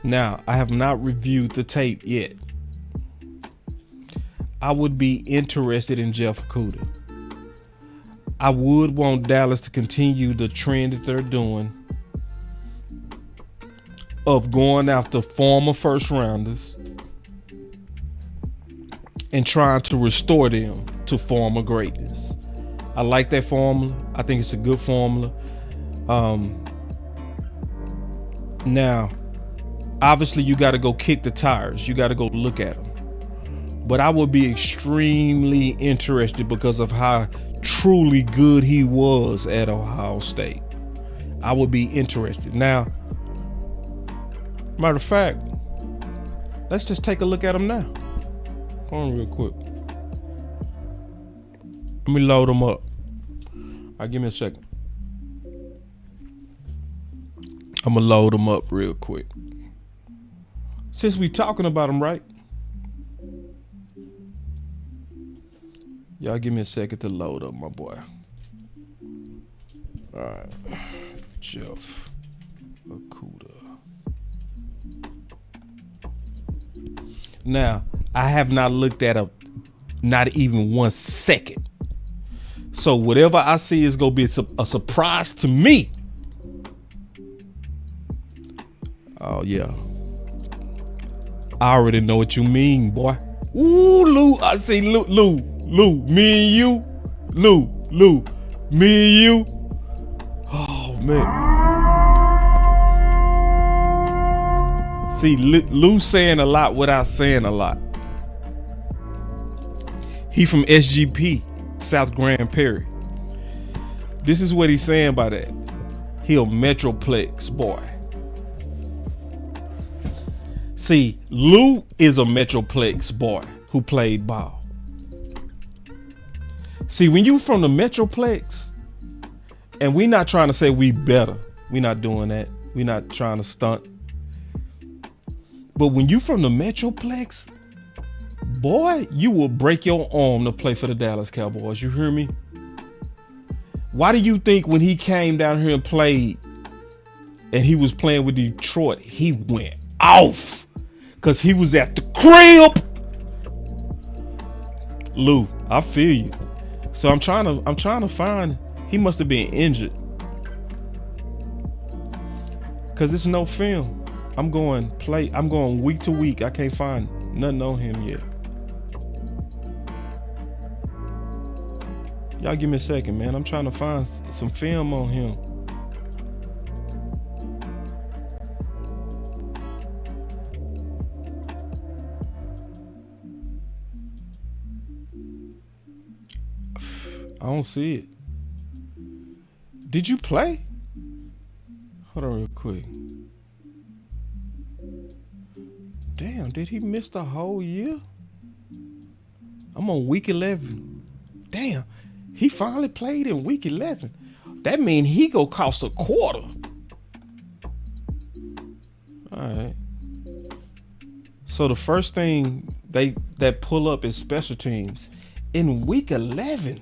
Now, I have not reviewed the tape yet. I would be interested in Jeff Okudah. I would want Dallas to continue the trend that they're doing of going after former first rounders and trying to restore them to former greatness. I like that formula. I think it's a good formula. Now, obviously, you got to go kick the tires. You got to go look at them. But I would be extremely interested because of how truly good he was at Ohio State. I would be interested. Now, matter of fact, let's just take a look at him now. Hold on real quick. Let me load him up. All right, give me a second. I'm gonna load him up real quick. Since we talking about him, right? Y'all give me a second to load up my boy. All right, Jeff Okudah. Now, I have not looked at him, not even 1 second. So whatever I see is gonna be a surprise to me. Oh yeah, I already know what you mean, boy. Ooh, Lou, I see Lou, me and you, Lou, me and you. Oh man. See, Lou saying a lot without saying a lot. He from SGP. South Grand Prairie. This is what he's saying by that. He a Metroplex boy. See, Lou is a Metroplex boy who played ball. See, when you from the Metroplex, and we not trying to say we better. We not doing that. We not trying to stunt. But when you from the Metroplex, Boy, you will break your arm to play for the Dallas Cowboys. You hear me? Why do you think when he came down here and played and he was playing with Detroit, he went off? Because he was at the crib. Lou, I feel you. So I'm trying to find, he must have been injured. Because it's no film. I'm going week to week. I can't find nothing on him yet. Y'all give me a second, man. I'm trying to find some film on him. I don't see it. Did you play? Hold on real quick. Damn, did he miss the whole year? I'm on week 11. Damn, he finally played in week 11. That mean he go cost a quarter. All right. So the first thing that pull up is special teams in week 11.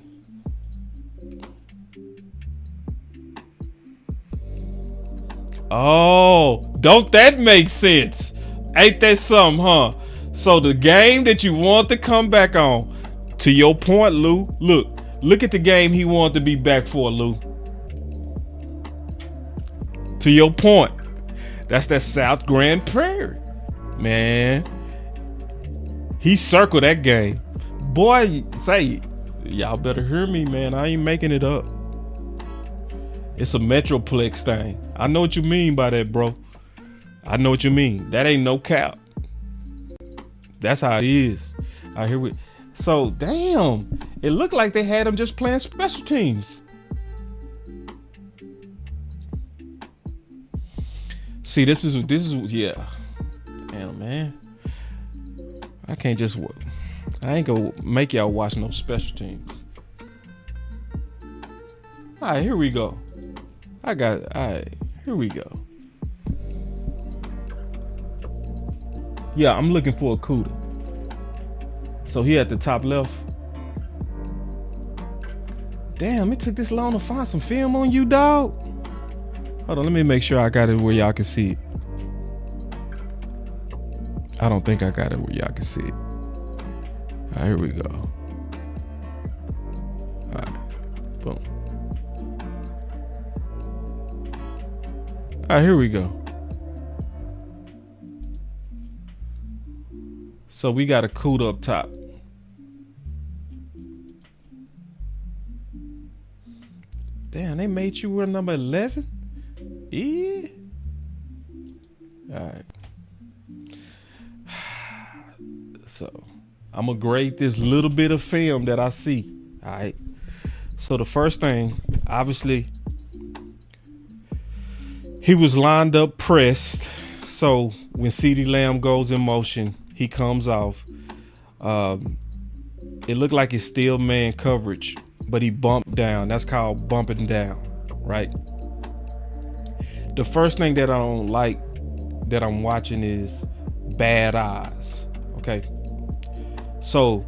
Oh, don't that make sense? Ain't that something, huh? So the game that you want to come back on, to your point, Lou, look at the game he wanted to be back for, Lou. To your point, that's that South Grand Prairie. Man, he circled that game. Boy, say, y'all better hear me, man. I ain't making it up. It's a Metroplex thing. I know what you mean by that, bro. I know what you mean. That ain't no cap. That's how it is. I hear it. So, damn. It looked like they had him just playing special teams. See, this is yeah. Damn, man. I ain't gonna make y'all watch no special teams. All right, here we go. All right, here we go. Yeah, I'm looking for a Cuda. So he at the top left. Damn, it took this long to find some film on you, dog. Hold on, let me make sure I got it where y'all can see it. I don't think I got it where y'all can see it. All right, here we go. All right, boom. All right, here we go. So we got a Cuda up top. Damn, they made you wear number 11? Yeah. All right. So I'm gonna grade this little bit of film that I see. All right. So the first thing, obviously, he was lined up pressed. So when CeeDee Lamb goes in motion, he comes off. It looked like it's still man coverage, but he bumped down. That's called bumping down, right? The first thing that I don't like that I'm watching is bad eyes, okay? So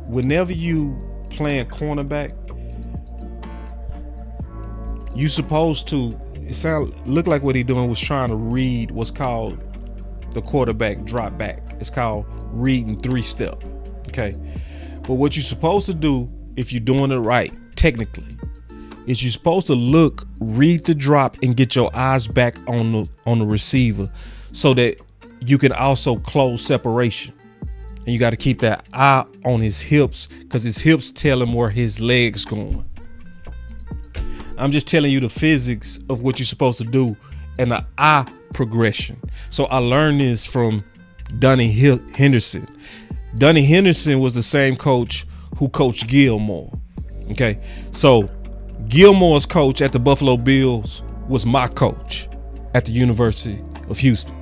whenever you playing cornerback, you supposed to, look like what he doing was trying to read what's called the quarterback drop back. It's called reading 3-step, okay? But what you're supposed to do, if you're doing it right, technically, is you're supposed to read the drop and get your eyes back on the receiver so that you can also close separation. And you got to keep that eye on his hips because his hips tell him where his leg's going. I'm just telling you the physics of what you're supposed to do and the eye progression. So I learned this from Donnie Henderson. Donnie Henderson was the same coach who coached Gilmore. Okay, so Gilmore's coach at the Buffalo Bills was my coach at the University of Houston.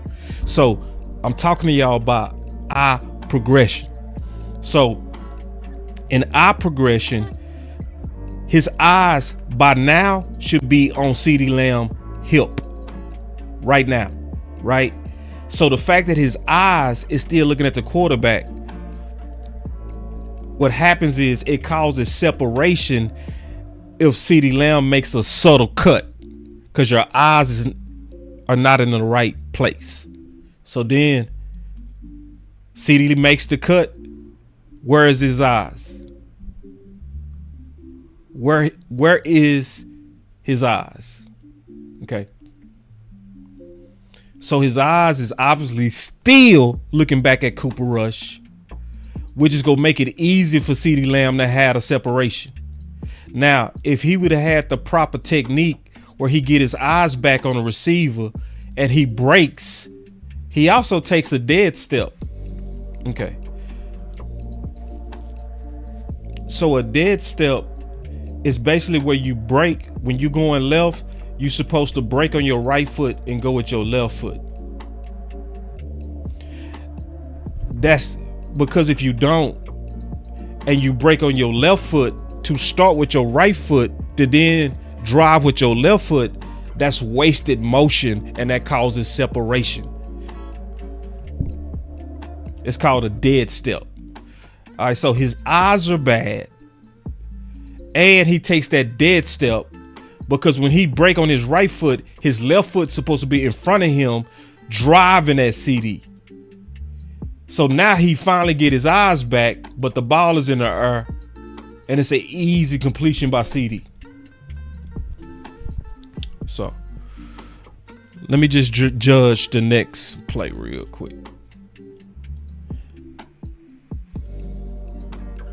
So I'm talking to y'all about eye progression. So in eye progression, his eyes by now should be on CeeDee Lamb hip right now, right? So the fact that his eyes is still looking at the quarterback, what happens is it causes separation if CeeDee Lamb makes a subtle cut because your eyes are not in the right place. So then CeeDee makes the cut. Where is his eyes? Where is his eyes? Okay. So his eyes is obviously still looking back at Cooper Rush, which is going to make it easier for CeeDee Lamb to have a separation. Now, if he would have had the proper technique where he get his eyes back on the receiver and he breaks, he also takes a dead step. Okay. So a dead step is basically where you break. When you going left, you're supposed to break on your right foot and go with your left foot. That's because if you don't and you break on your left foot to start with your right foot to then drive with your left foot, that's wasted motion and that causes separation. It's called a dead step. All right, so his eyes are bad and he takes that dead step because when he break on his right foot, his left foot's supposed to be in front of him driving that CD. So now he finally get his eyes back, but the ball is in the air and it's an easy completion by CD. So let me just judge the next play real quick.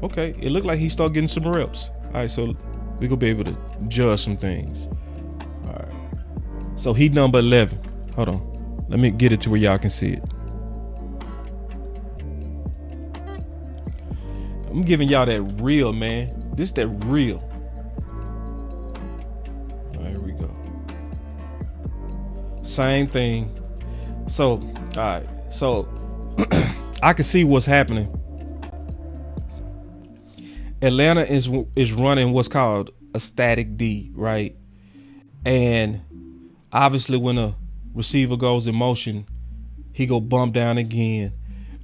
Okay, it looked like he started getting some reps. All right, so we're gonna be able to judge some things. All right, so he number 11. Hold on, let me get it to where y'all can see it. I'm giving y'all that real, man. This that real. All right, here we go. Same thing. So, all right, so I can see what's happening. Atlanta is running what's called a static D, right? And obviously when a receiver goes in motion, he go bump down again.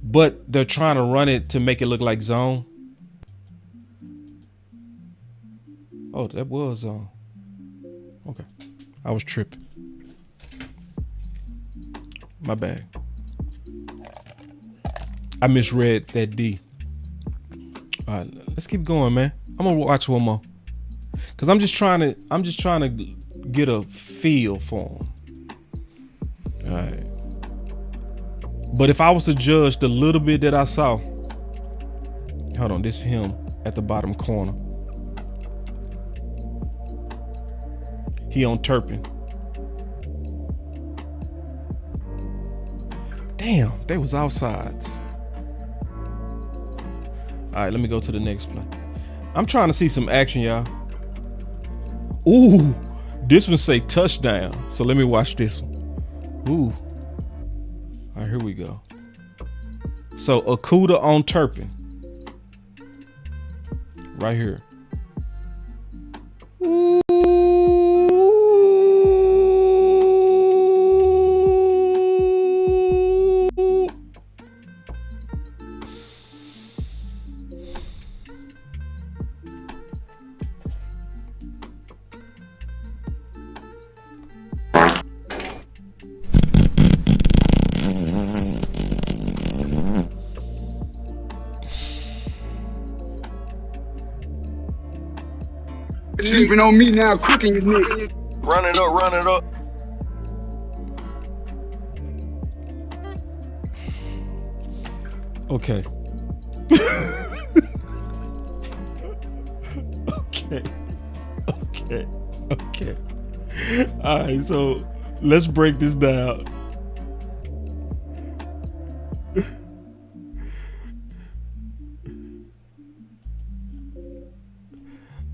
But they're trying to run it to make it look like zone. Oh, that was zone. Okay. I was tripping. My bad. I misread that D. All right, let's keep going, man. I'm gonna watch one more, cause I'm just trying to get a feel for him. All right. But if I was to judge the little bit that I saw, hold on, this is him at the bottom corner. He on Turpin. Damn, they was outsides. All right, let me go to the next play. I'm trying to see some action, y'all. Ooh, this one say touchdown. So let me watch this one. Ooh. All right, here we go. So Okuda on Turpin. Right here. Ooh. Sleeping on me now, cooking your nigga. Run it up, run it up. Okay. Okay. All right, so let's break this down.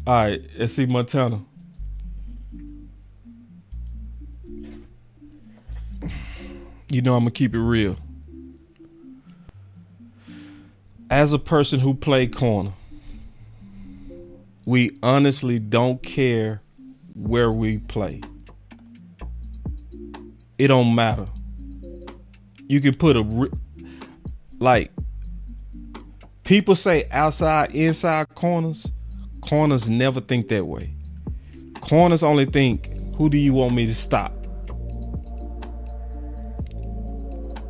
All right, let's see Montana. You know I'm gonna keep it real. As a person who played corner, we honestly don't care where we play. It don't matter. You can put like people say outside, inside corners. Corners never think that way. Corners only think, who do you want me to stop?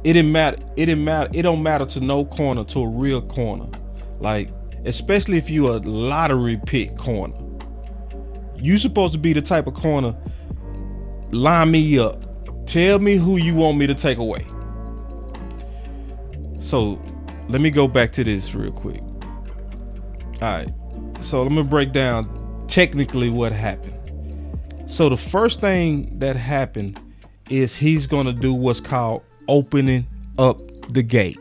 It didn't matter. It don't matter to no corner, to a real corner. Like, especially if you a lottery pick corner. You supposed to be the type of corner, line me up. Tell me who you want me to take away. So let me go back to this real quick. All right. So let me break down technically what happened. So the first thing that happened is he's going to do what's called opening up the gate.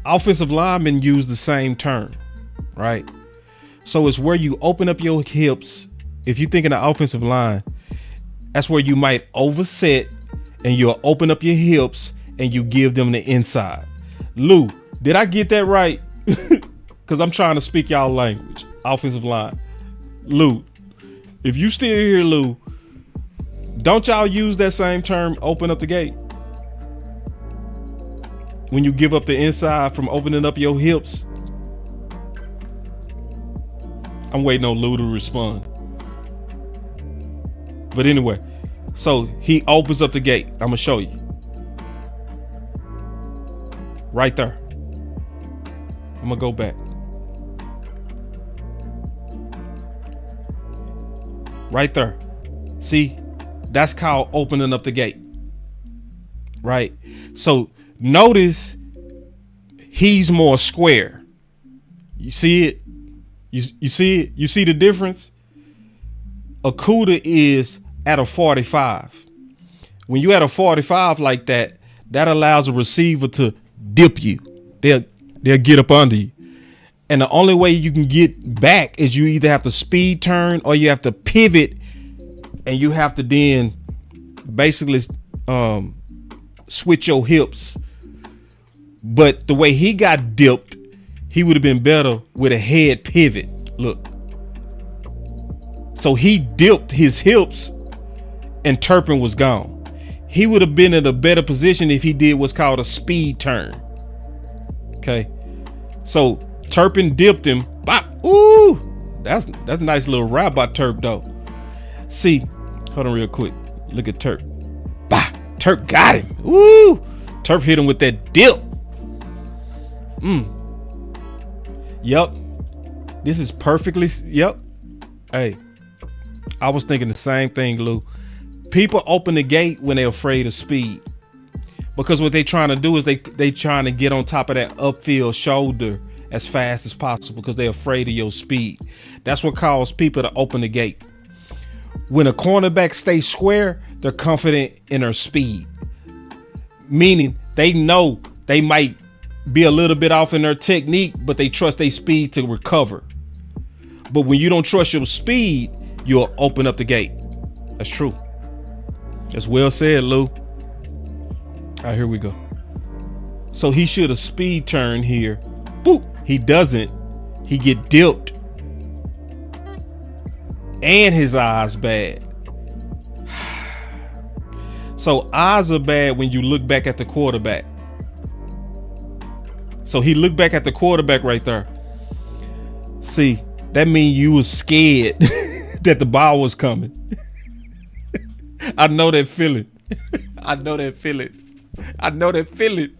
Offensive linemen use the same term, right? So it's where you open up your hips. If you're thinking of offensive line, that's where you might overset and you'll open up your hips and you give them the inside. Lou, did I get that right? Because I'm trying to speak y'all language. Offensive line. Lou, if you still here, Lou, don't y'all use that same term, open up the gate? When you give up the inside from opening up your hips? I'm waiting on Lou to respond. But anyway, so he opens up the gate. I'm going to show you. Right there. I'm going to go back. Right there. See, that's called opening up the gate. Right? So notice he's more square. You see it? You see it? You see the difference? Okuda is at a 45. When you at a 45 like that, that allows a receiver to dip you. They'll get up under you. And the only way you can get back is you either have to speed turn or you have to pivot, and you have to then basically switch your hips. But the way he got dipped, he would have been better with a head pivot. Look. So he dipped his hips and Turpin was gone. He would have been in a better position if he did what's called a speed turn. Okay. So Turpin dipped him. Bop. Ooh, that's a nice little ride by Turp though. See, hold on real quick. Look at Turp. Bah, Turp got him. Ooh, Turp hit him with that dip. Yep. This is perfectly. Yep. Hey, I was thinking the same thing, Lou. People open the gate when they're afraid of speed, because what they trying to do is they trying to get on top of that upfield shoulder as fast as possible because they're afraid of your speed. That's what causes people to open the gate. When a cornerback stays square, they're confident in their speed, meaning they know they might be a little bit off in their technique, but they trust their speed to recover. But when you don't trust your speed, you'll open up the gate. That's true. That's well said, Lou. All right, here we go. So he should have speed turned here. Boop. He doesn't. He get dipped. And his eyes bad. So eyes are bad when you look back at the quarterback. So he looked back at the quarterback right there. See, that means you was scared that the ball was coming. I know that feeling. I know that feeling. I know that feeling.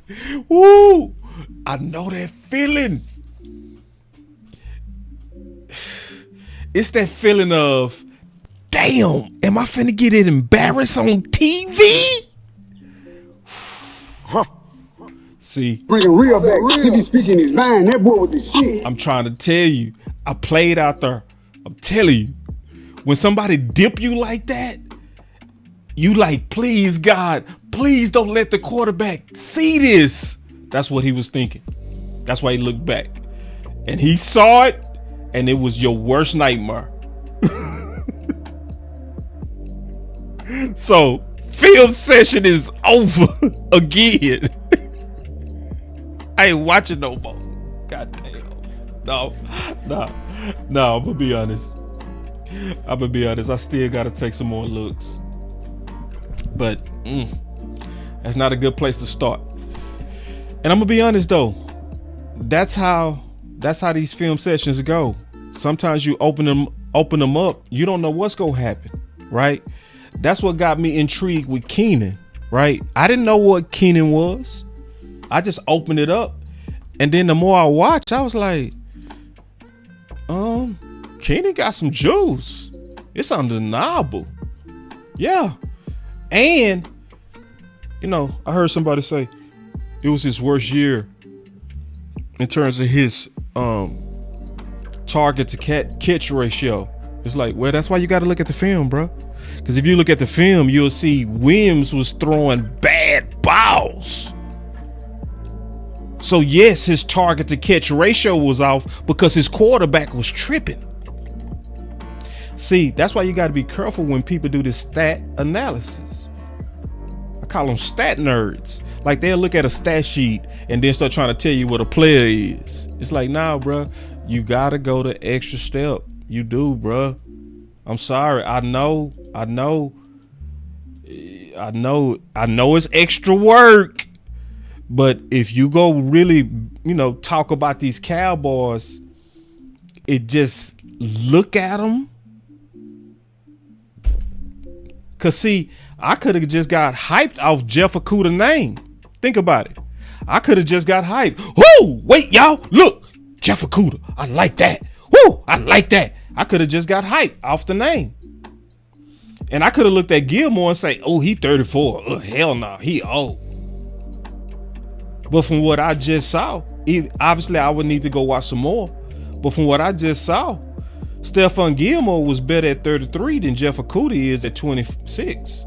Woo! I know that feeling. It's that feeling of, damn, am I finna get it embarrassed on TV? See, Bringing real back. He be speaking his mind. That boy with the shit. I'm trying to tell you, I played out there. I'm telling you, when somebody dip you like that, you like, please God, please don't let the quarterback see this. That's what he was thinking. That's why he looked back. And he saw it, and it was your worst nightmare. So, film session is over again. I ain't watching no more. God damn. No, I'm gonna be honest. I still gotta take some more looks. But That's not a good place to start. And I'm gonna be honest though, that's how these film sessions go. Sometimes you open them up, you don't know what's gonna happen, right? That's what got me intrigued with Keenan, right? I didn't know what Keenan was. I just opened it up, and then the more I watched, I was like, Keenan got some juice. It's undeniable. Yeah. And, I heard somebody say it was his worst year in terms of his target to catch ratio. It's like, well, that's why you got to look at the film, bro. Because if you look at the film, you'll see Williams was throwing bad balls. So yes, his target to catch ratio was off because his quarterback was tripping. See, that's why you got to be careful when people do this stat analysis. I call them stat nerds. Like, they'll look at a stat sheet and then start trying to tell you what a player is. It's like, nah, bro, you got to go the extra step. You do, bro. I'm sorry. I know it's extra work. But if you go really, talk about these Cowboys, it just look at them. Cause see, I could have just got hyped off Jeff Okudah's name. Think about it. I could have just got hyped. Whoo, wait, y'all, look, Jeff Okudah. I like that. Whoo, I like that. I could have just got hyped off the name. And I could have looked at Gilmore and say, oh, he 34. Oh, hell no, he old. But from what I just saw, obviously I would need to go watch some more. But from what I just saw, Stephon Gilmore was better at 33 than Jeff Okudah is at 26.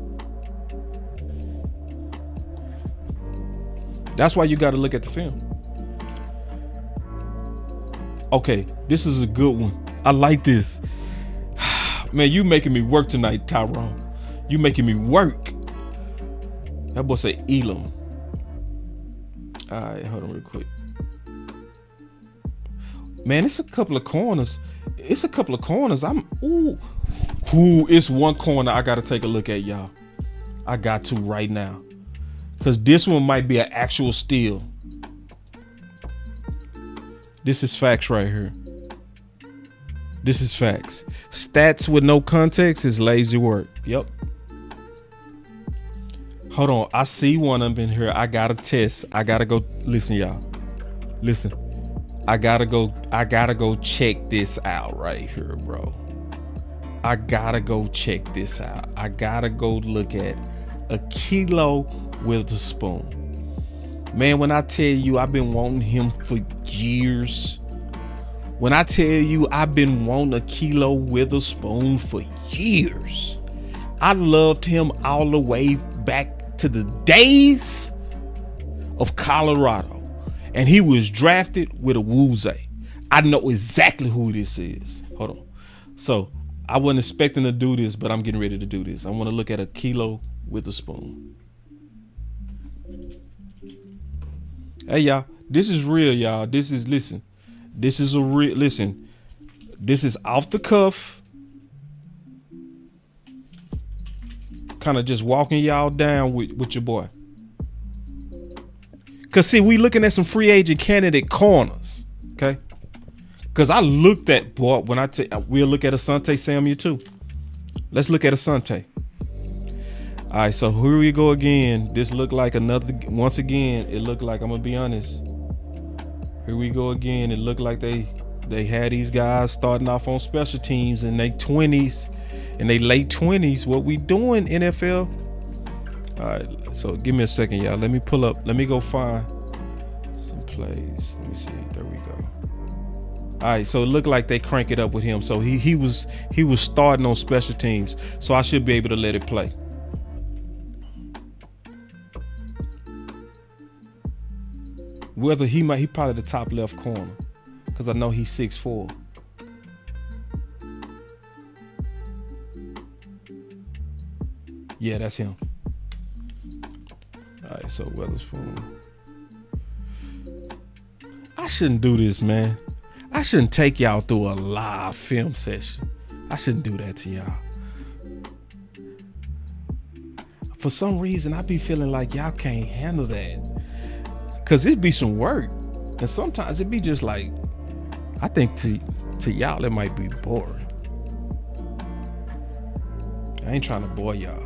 That's why you got to look at the film. Okay, this is a good one. I like this. Man, you making me work tonight, Tyrone. You making me work. That boy say Elam. All right, hold on real quick. Man, it's a couple of corners. It's one corner I got to take a look at, y'all. I got to right now. Because this one might be an actual steal. This is facts right here. This is facts. Stats with no context is lazy work. Yep. Hold on. I see one of them in here. I got to test. I got to go. Listen, y'all. Listen. I gotta go check this out right here, bro. I gotta go check this out. I gotta go look at Ahkello Witherspoon. Man, when I tell you I've been wanting him for years. When I tell you I've been wanting Ahkello Witherspoon for years. I loved him all the way back to the days of Colorado. And he was drafted with a Woozay. I know exactly who this is. Hold on. So I wasn't expecting to do this, but I'm getting ready to do this. I want to look at Ahkello Witherspoon. Hey, y'all. This is real, y'all. This is off the cuff. Kind of just walking y'all down with your boy. Cause see, we looking at some free agent candidate corners, okay? Cause I looked at, boy, when we'll look at Asante Samuel too. Let's look at Asante. All right, so here we go again. This looked like once again, it looked like, I'm gonna be honest. Here we go again. It looked like they had these guys starting off on special teams in their 20s, in their late 20s. What we doing, NFL? All right, so give me a second, y'all. Let me pull up. Let me go find some plays. Let me see. There we go. All right, so it looked like they crank it up with him. So he was starting on special teams. So I should be able to let it play. Whether he probably the top left corner, because I know he's 6'4". Yeah, that's him. All right, so Witherspoon. I shouldn't do this, man. I shouldn't take y'all through a live film session. I shouldn't do that to y'all. for some reason, I be feeling like y'all can't handle that. Cause it be some work. And sometimes it be just like, I think to y'all, it might be boring. I ain't trying to bore y'all.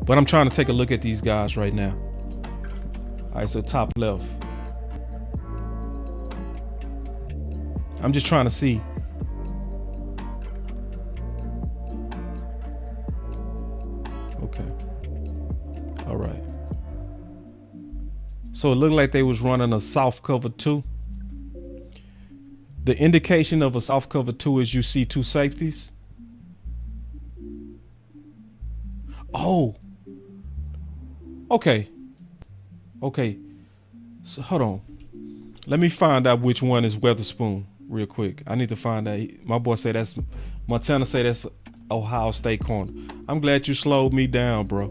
But I'm trying to take a look at these guys right now. All right, so top left. I'm just trying to see. Okay. All right. So it looked like they was running a soft cover 2. The indication of a soft cover 2 is you see 2 safeties. Oh. Okay. Okay. So hold on. Let me find out which one is Weatherspoon real quick. I need to find out. My boy say that's Montana, say that's Ohio State corner. I'm glad you slowed me down, bro.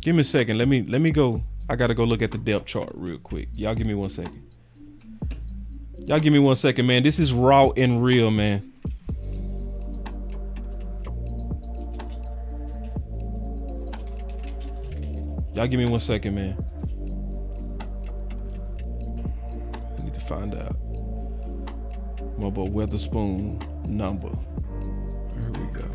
Give me a second. Let me go. I gotta go look at the depth chart real quick. Y'all give me 1 second. Y'all give me 1 second, man. This is raw and real, man. Y'all give me 1 second, man. I need to find out. My boy Weatherspoon number. Here we go.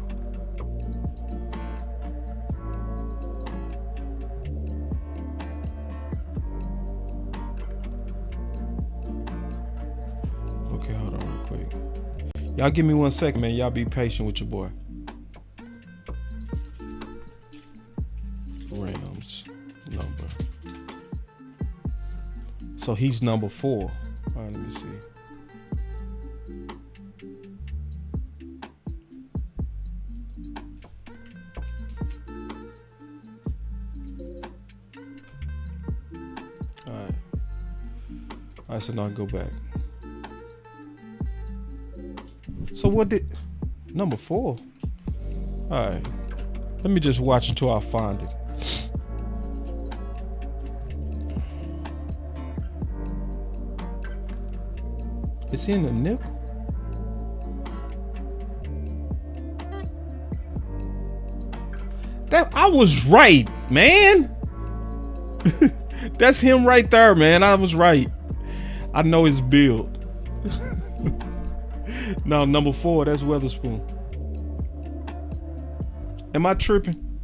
Okay, hold on real quick. Y'all give me 1 second, man. Y'all be patient with your boy. Rams number. So he's number 4. All right, let me see. All right, so now I go back. So what did number 4? All right, let me just watch until I find it. Is he in the nickel? That I was right, man. That's him right there, man. I was right. I know his build. Now, number 4, that's Weatherspoon. Am I tripping?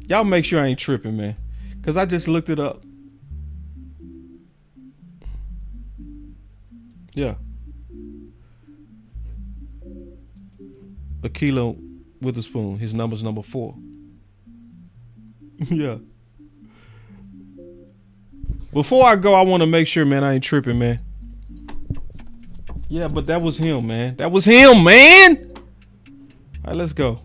Y'all make sure I ain't tripping, man. Because I just looked it up. Yeah. Akilo Witherspoon. His number's number 4. Yeah. Before I go, I want to make sure, man, I ain't tripping, man. Yeah, but that was him, man. That was him, man. All right, let's go.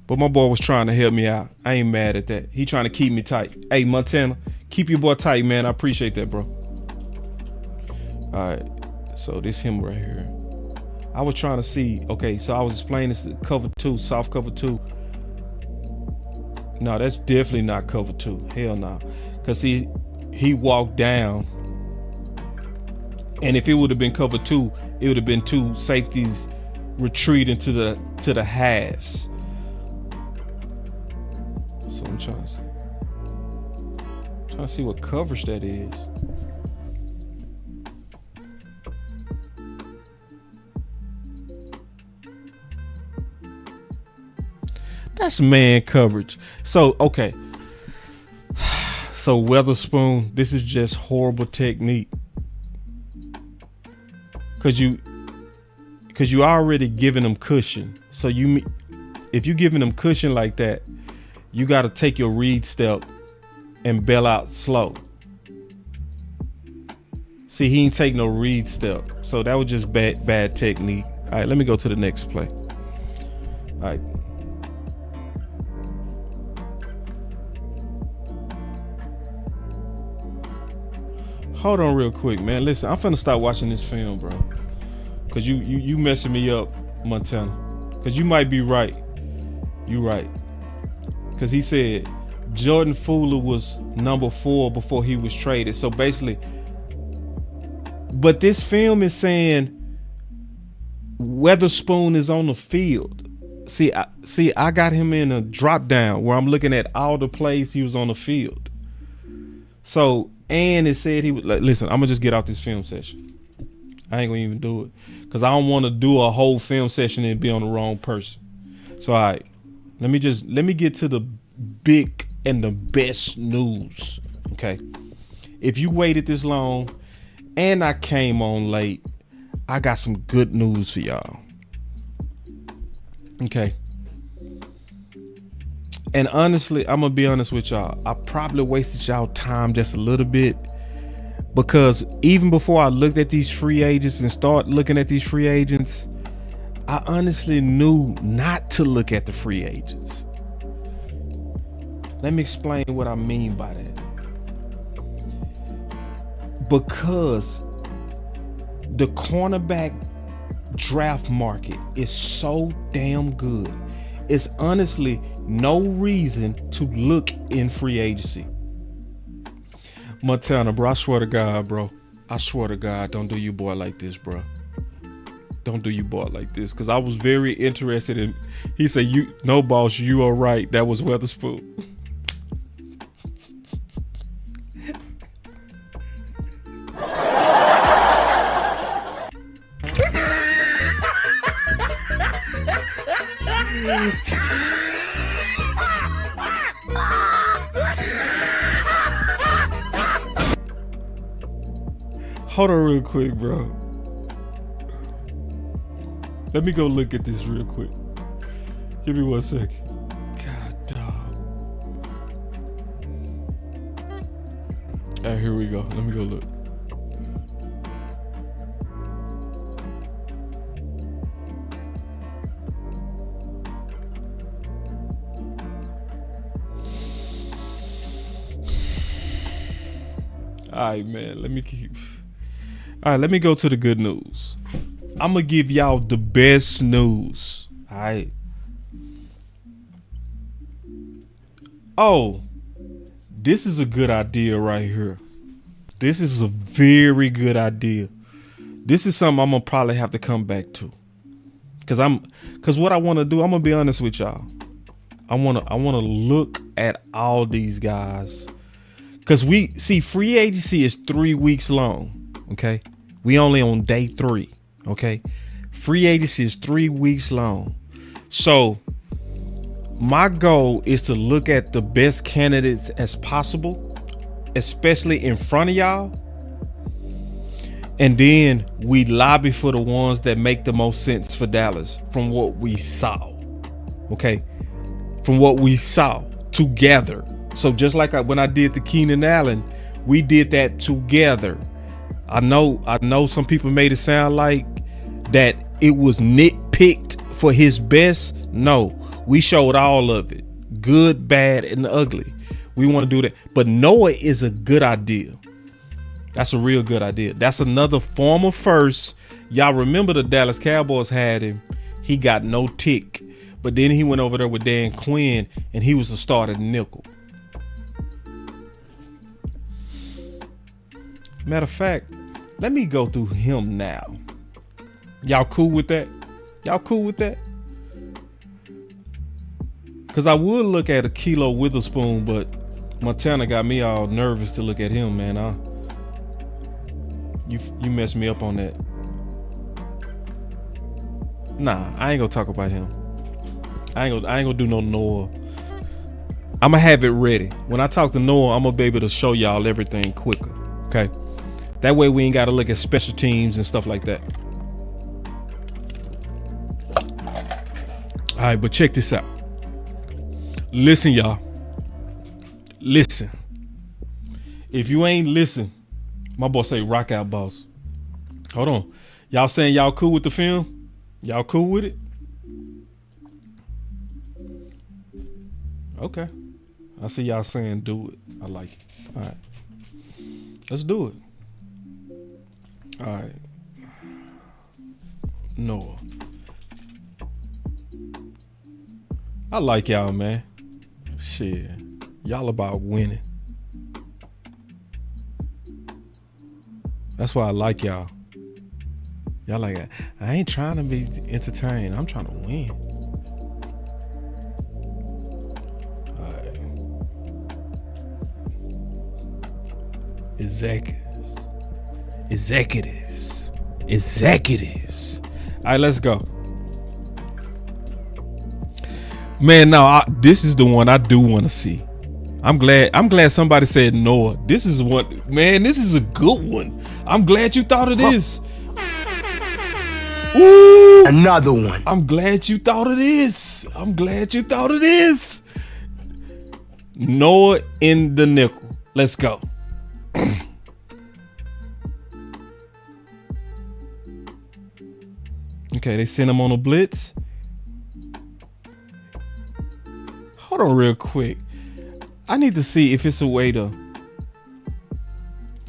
But my boy was trying to help me out. I ain't mad at that. He trying to keep me tight. Hey, Montana, keep your boy tight, man. I appreciate that, bro. All right, so this him right here. I was trying to see. Okay, so I was explaining this cover 2, soft cover 2. No, that's definitely not cover 2. Hell no. Cause he walked down. And if it would have been cover 2, it would have been 2 safeties retreating to the halves. So I'm trying to see what coverage that is. That's man coverage. So, okay. So Weatherspoon, this is just horrible technique. Cause you already giving them cushion. So if you giving them cushion like that, you got to take your read step and bail out slow. See, he ain't take no read step. So that was just bad technique. All right, let me go to the next play. All right. Hold on real quick, man. Listen, I'm finna start watching this film, bro. Cause you messing me up, Montana. Cause you might be right. You right. Cause he said Jordan Fuller was number 4 before he was traded. So basically, but this film is saying Weatherspoon is on the field. I got him in a drop down where I'm looking at all the plays he was on the field. So, and it said he was like, listen, I'm gonna just get out this film session. I ain't gonna even do it because I don't want to do a whole film session and be on the wrong person. So, all right, let me get to the big and the best news. Okay, if you waited this long and I came on late, I got some good news for y'all. Okay. And honestly, I'm gonna be honest with y'all. I probably wasted y'all time just a little bit because even before I looked at these free agents and start looking at these free agents, I honestly knew not to look at the free agents. Let me explain what I mean by that. Because the cornerback draft market is so damn good. It's honestly no reason to look in free agency. Montana, bro, I swear to God, bro. I swear to God, don't do you boy like this, bro. Don't do you boy like this. Because I was very interested in, he said, no, boss, you are right. That was Weatherspoon. Hold on real quick, bro. Let me go look at this real quick. Give me 1 second. God, dog. All right, here we go. Let me go look. All right, man. All right, let me go to the good news. I'm gonna give y'all the best news. All right. Oh, this is a good idea right here. This is a very good idea. This is something I'm gonna probably have to come back to. Cause what I want to do, I'm gonna be honest with y'all. I wanna look at all these guys. Cause we see free agency is 3 weeks long. Okay. We only on day 3. Okay. Free agency is 3 weeks long. So my goal is to look at the best candidates as possible, especially in front of y'all. And then we lobby for the ones that make the most sense for Dallas from what we saw. Okay. From what we saw together. So just like when I did the Keenan Allen, we did that together. I know some people made it sound like that it was nitpicked for his best. No, we showed all of it. Good, bad, and ugly. We want to do that. But Noah is a good idea. That's a real good idea. That's another former first. Y'all remember the Dallas Cowboys had him. He got no tick. But then he went over there with Dan Quinn and he was the starter nickel. Matter of fact, let me go through him now. Y'all cool with that? Y'all cool with that? Because I would look at a Kilo Witherspoon, but Montana got me all nervous to look at him, man. You messed me up on that. Nah, I ain't gonna talk about him. I ain't gonna do no Noah. I'm gonna have it ready. When I talk to Noah, I'm gonna be able to show y'all everything quicker. Okay. That way we ain't gotta look at special teams and stuff like that. All right, but check this out. Listen, y'all. Listen. If you ain't listen, my boy say rock out, boss. Hold on. Y'all saying y'all cool with the film? Y'all cool with it? Okay. I see y'all saying do it. I like it. All right. Let's do it. All right. Noah. I like y'all, man. Shit. Y'all about winning. That's why I like y'all. Y'all like, I ain't trying to be entertained. I'm trying to win. Executives. All right, let's go. Man, now this is the one I do want to see. I'm glad somebody said Noah. This is a good one. I'm glad you thought of this. Ooh, Another one. I'm glad you thought of this. Noah in the nickel. Let's go. Okay, they sent him on a blitz. Hold on real quick. I need to see if it's a way to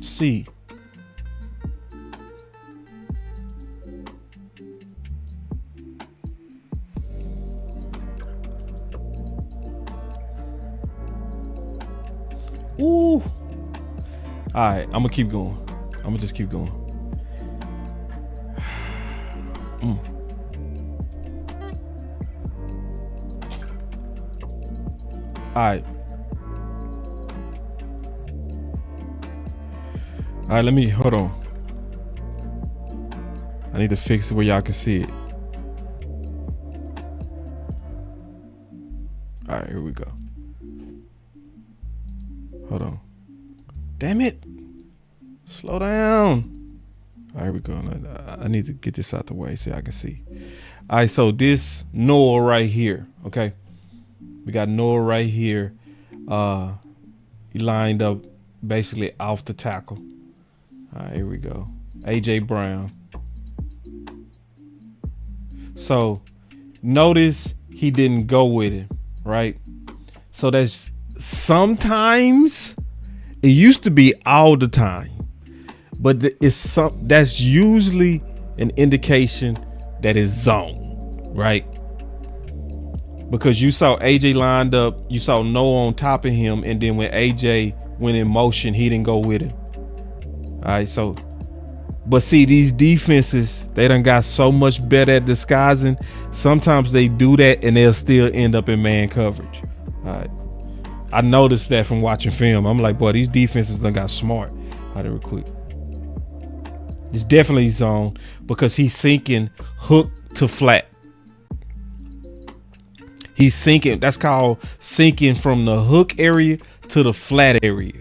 see. Ooh. All right, I'm gonna keep going. I'm gonna just keep going. All right. All right, hold on. I need to fix it where y'all can see it. All right, here we go. Hold on. Damn it. Slow down. All right, here we go. I need to get this out the way so I can see. All right, so this Noah right here, okay? We got Noah right here. He lined up basically off the tackle. All right, here we go. AJ Brown. So notice he didn't go with it, right? So that's sometimes, it used to be all the time, but that's usually an indication that it's zone, right? Because you saw AJ lined up, you saw Noah on top of him, and then when AJ went in motion, he didn't go with him. All right, so, but see, these defenses, they done got so much better at disguising. Sometimes they do that and they'll still end up in man coverage. All right, I noticed that from watching film. I'm like, boy, these defenses done got smart. All right, real quick. It's definitely zone because he's sinking hook to flat. He's sinking. That's called sinking from the hook area to the flat area.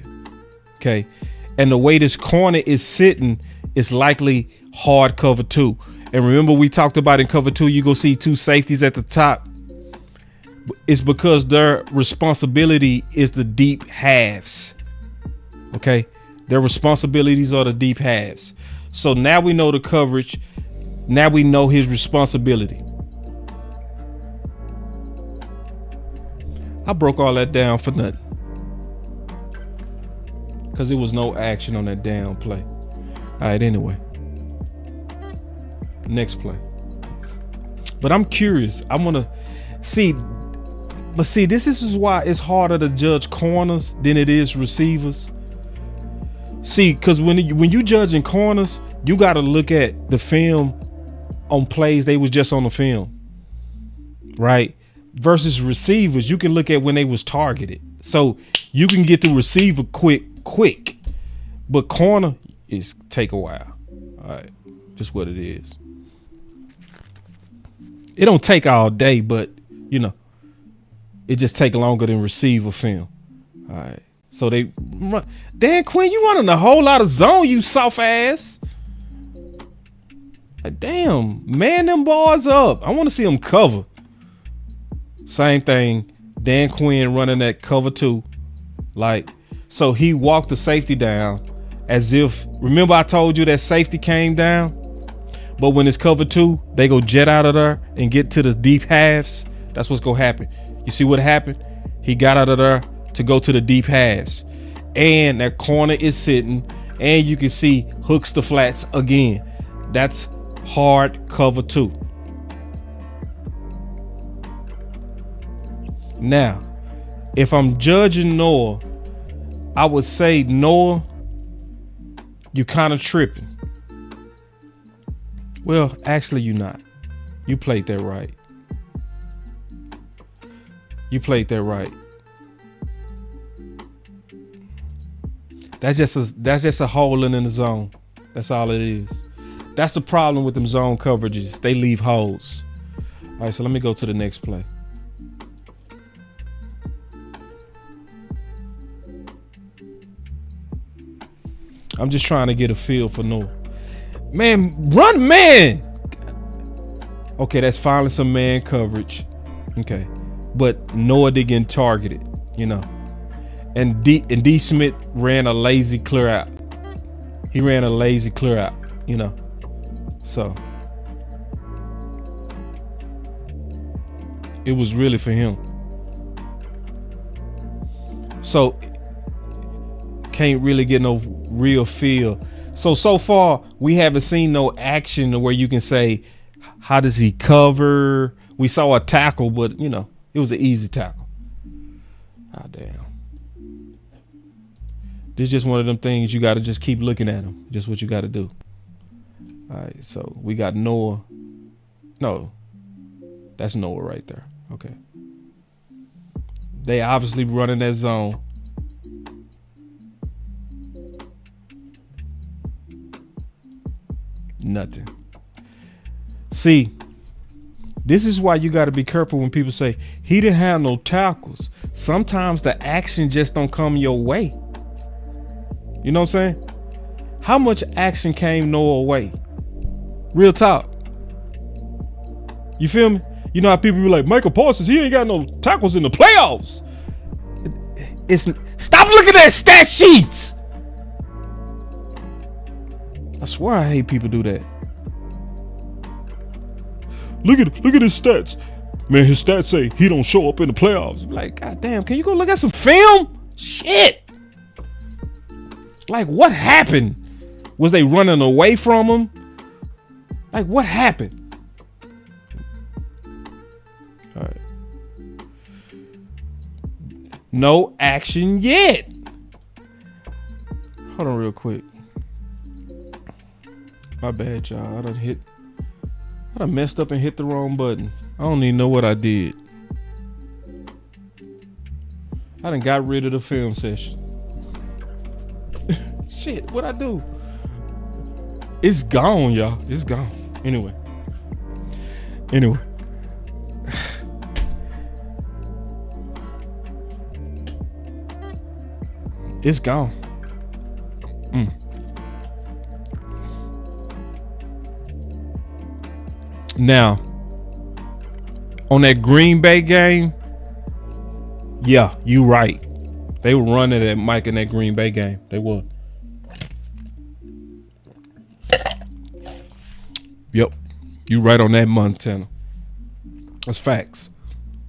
Okay. And the way this corner is sitting is likely hard cover 2. And remember, we talked about in cover 2, you go see 2 safeties at the top. It's because their responsibility is the deep halves. Okay. Their responsibilities are the deep halves. So now we know the coverage. Now we know his responsibility. I broke all that down for nothing. Because there was no action on that down play. All right, anyway. Next play. But I'm curious. I want to see. But see, this is why it's harder to judge corners than it is receivers. See, because when you judging corners, you got to look at the film on plays they was just on the film. Right? Versus receivers, you can look at when they was targeted. So you can get the receiver quick. But corner is take a while. All right. Just what it is. It don't take all day, but you know, it just take longer than receiver film. All right. So Dan Quinn, you running a whole lot of zone, you soft ass. Like, damn, man, them bars up. I want to see them cover. Same thing. Dan Quinn running that cover 2. Like, so he walked the safety down as if, remember I told you that safety came down? But when it's cover 2, they go jet out of there and get to the deep halves. That's what's going to happen. You see what happened? He got out of there to go to the deep halves. And that corner is sitting. And you can see hooks to flats again. That's hard cover 2. Now, if I'm judging Noah, I would say, Noah, you kind of tripping. Well, actually, you're not. You played that right. That's just a hole in the zone. That's all it is. That's the problem with them zone coverages. They leave holes. All right, so let me go to the next play. I'm just trying to get a feel for Noah. Man, run man. Okay, that's finally some man coverage. Okay, but Noah did get targeted, you know. And D Smith ran a lazy clear out. He ran a lazy clear out, you know. So it was really for him. So can't really get no real feel. So far we haven't seen no action where you can say, how does he cover? We saw a tackle, but you know, it was an easy tackle. Ah, damn. This is just one of them things you got to just keep looking at them. Just what you got to do. All right, so we got Noah. No, that's Noah right there. Okay. They obviously running that zone. Nothing. See, this is why you got to be careful when people say he didn't have no tackles. Sometimes the action just don't come your way. You know what I'm saying? How much action came Noah way? Real talk. You feel me? You know how people be like, Michael Parsons, he ain't got no tackles in the playoffs. Stop looking at stat sheets. I swear I hate people do that. Look at his stats. Man, his stats say he don't show up in the playoffs. Like, God damn, can you go look at some film? Shit. Like, what happened? Was they running away from him? Like, what happened? All right. No action yet. Hold on real quick. My bad, y'all. I done messed up and hit the wrong button. I don't even know what I did. I done got rid of the film session. Shit, what I do? It's gone, y'all. It's gone. Anyway. It's gone. Now, on that Green Bay game, yeah, you right. They were running at Mike in that Green Bay game. They were. Yep, you right on that, Montana. That's facts.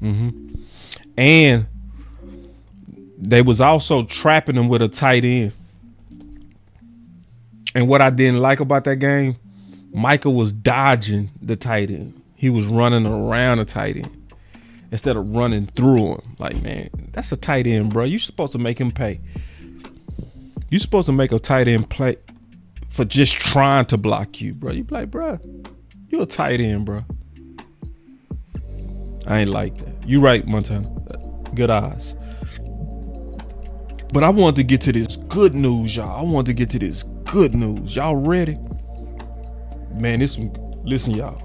And they was also trapping him with a tight end. And what I didn't like about that game, Michael was dodging the tight end. He was running around the tight end instead of running through him. Like, man, that's a tight end, bro. You're supposed to make him pay. You're supposed to make a tight end play for just trying to block you, bro. You be like, bro, you a tight end, bro. I ain't like that. You right, Montana. Good eyes. But I wanted to get to this good news, y'all. Y'all ready? Man, this one, listen, y'all.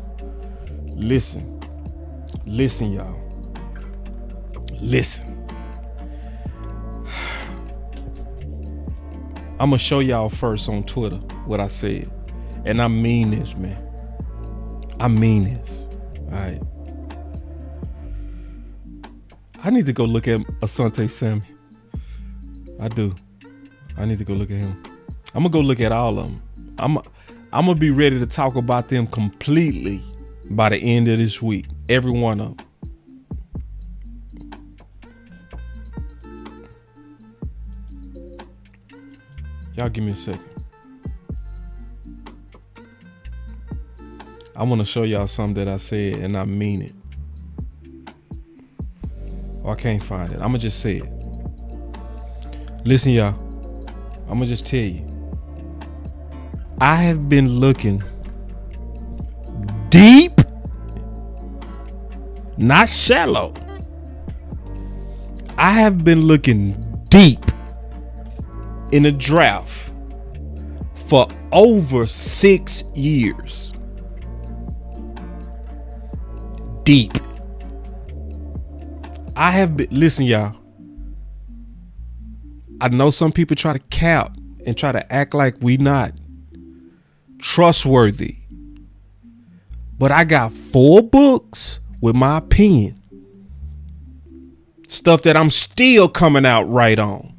Listen, y'all. Listen. I'm gonna show y'all first on Twitter what I said. And I mean this, man. I mean this. All right. I need to go look at Asante Sammy. I do. I need to go look at him. I'm gonna go look at all of them. I'm gonna be ready to talk about them completely by the end of this week. Every one of them. Y'all give me a second. I want to show y'all something that I said and I mean it. Oh, I can't find it. I'm gonna just say it. Listen, y'all. I'm gonna just tell you. I have been looking deep, not shallow. I have been looking deep in the draft for over 6 years. Deep. I have been, listen, y'all. I know some people try to cap and try to act like we not trustworthy. But I got 4 books with my opinion. Stuff that I'm still coming out right on.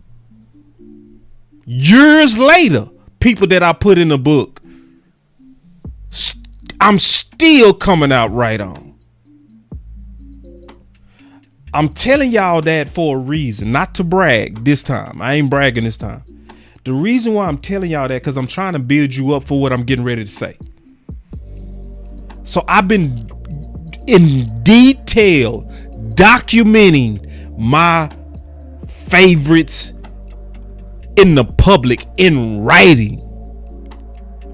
Years later, people that I put in the book, I'm still coming out right on. I'm telling y'all that for a reason, not to brag this time. I ain't bragging this time. The reason why I'm telling y'all that, because I'm trying to build you up for what I'm getting ready to say. So I've been in detail documenting my favorites in the public in writing.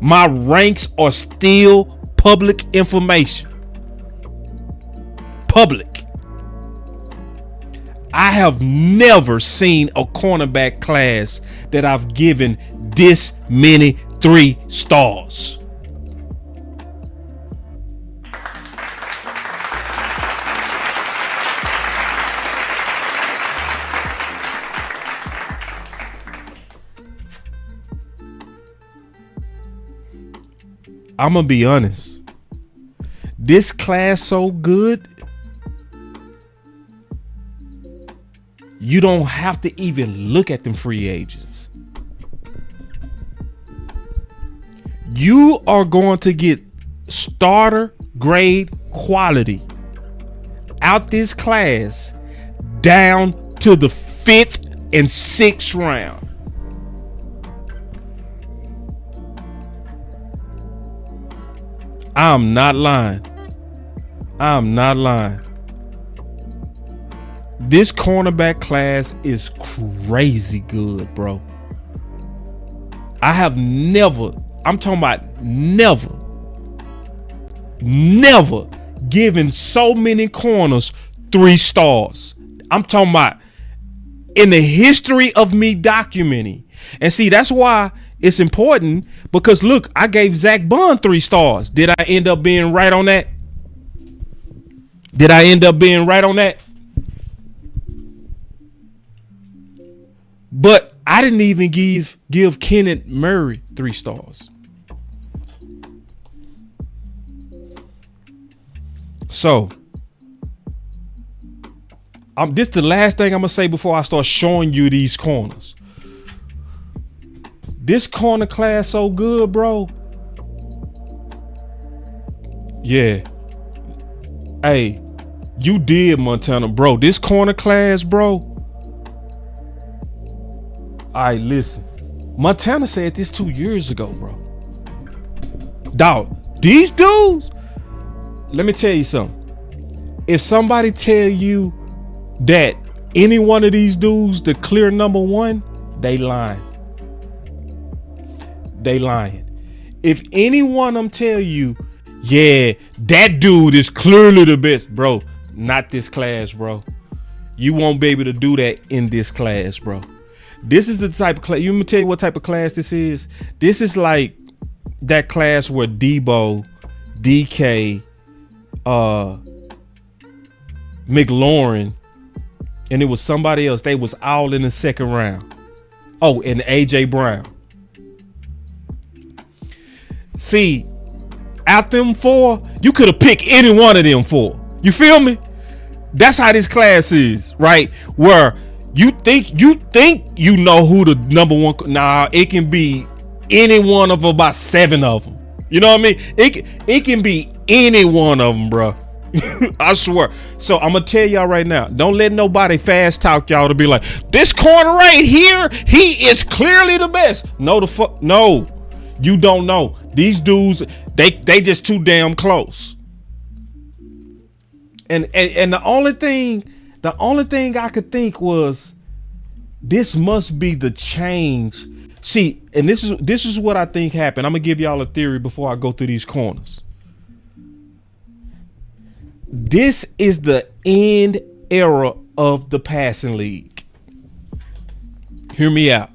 My ranks are still public information. Public. I have never seen a cornerback class that I've given this many 3 stars. I'm gonna be honest. This class so good, you don't have to even look at them free agents. You are going to get starter grade quality out this class down to the 5th and 6th round. I'm not lying. I'm not lying. This cornerback class is crazy good, bro. I have never, I'm talking about never given so many corners 3 stars. I'm talking about in the history of me documenting. And see, that's why it's important, because look, I gave Zach Bond 3 stars. Did I end up being right on that? Did I end up being right on that? But I didn't even give Kenneth Murray 3 stars. So, this the last thing I'm gonna say before I start showing you these corners. This corner class so good, bro. Yeah. Hey, you did, Montana, bro. This corner class, bro. All right, listen. Montana said this 2 years ago, bro. Dog, these dudes, let me tell you something. If somebody tell you that any one of these dudes the clear number 1, they lying. They lying. If any one of them tell you, yeah, that dude is clearly the best, bro, not this class, bro. You won't be able to do that in this class, bro. This is the type of class. You me tell you what type of class this is. This is like that class where Debo, DK, McLaurin, and it was somebody else. They was all in the 2nd round. Oh, and AJ Brown. See, out them 4, you could have picked any one of them 4. You feel me? That's how this class is, right? Where you think you know who the number 1. Nah, it can be any one of about 7 of them. You know what I mean? It can be any one of them, bro. I swear. So I'm gonna tell y'all right now, don't let nobody fast talk y'all to be like, this corner right here, he is clearly the best. No, the fuck, no. You don't know. These dudes, they just too damn close. And the only thing I could think was, this must be the change. See, and this is what I think happened. I'm gonna give y'all a theory before I go through these corners. This is the end era of the passing league. Hear me out.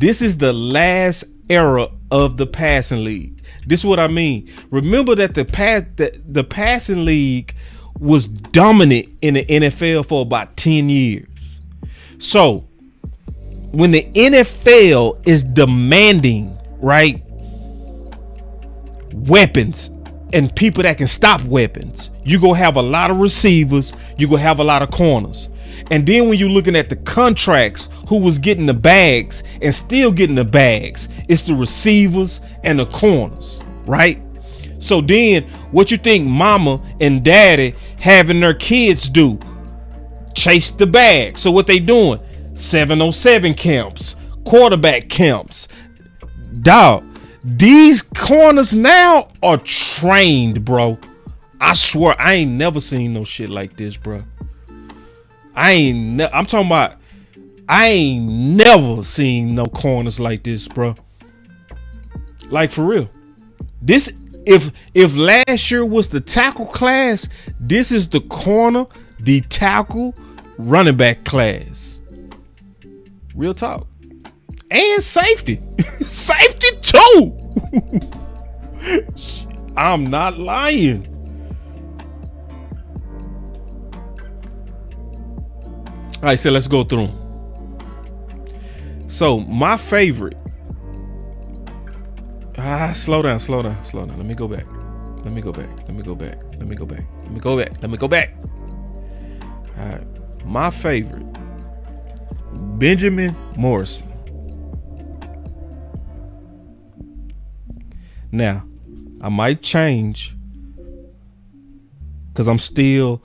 This is the last era of the passing league. This is what I mean. Remember that the passing league was dominant in the NFL for about 10 years. So when the NFL is demanding, right, weapons and people that can stop weapons, you gonna have a lot of receivers, you gonna have a lot of corners. And then when you're looking at the contracts, who was getting the bags and still getting the bags, it's the receivers and the corners, right? So then what you think mama and daddy having their kids do? Chase the bag. So what they doing? 707 camps, quarterback camps. Dog, these corners now are trained, bro. I swear I ain't never seen no shit like this, bro. I'm talking about, I ain't never seen no corners like this, bro. Like, for real. This, if last year was the tackle class, this is the corner, the tackle, running back class. Real talk. And safety. Safety too. I'm not lying. All right, so let's go through them. So my favorite. Slow down. Let me go back. All right, my favorite. Benjamin Morrison. Now, I might change because I'm still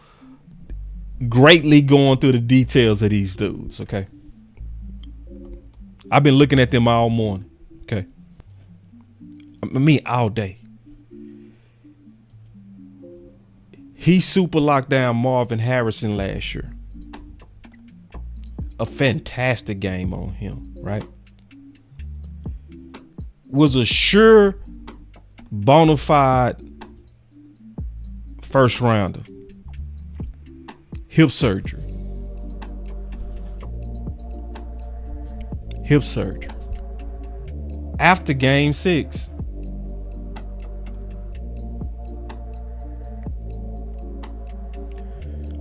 greatly going through the details of these dudes, okay? I've been looking at them all morning, okay? I mean, all day. He super locked down Marvin Harrison last year. A fantastic game on him, right? Was a sure bona fide first rounder. Hip surgery. After game 6.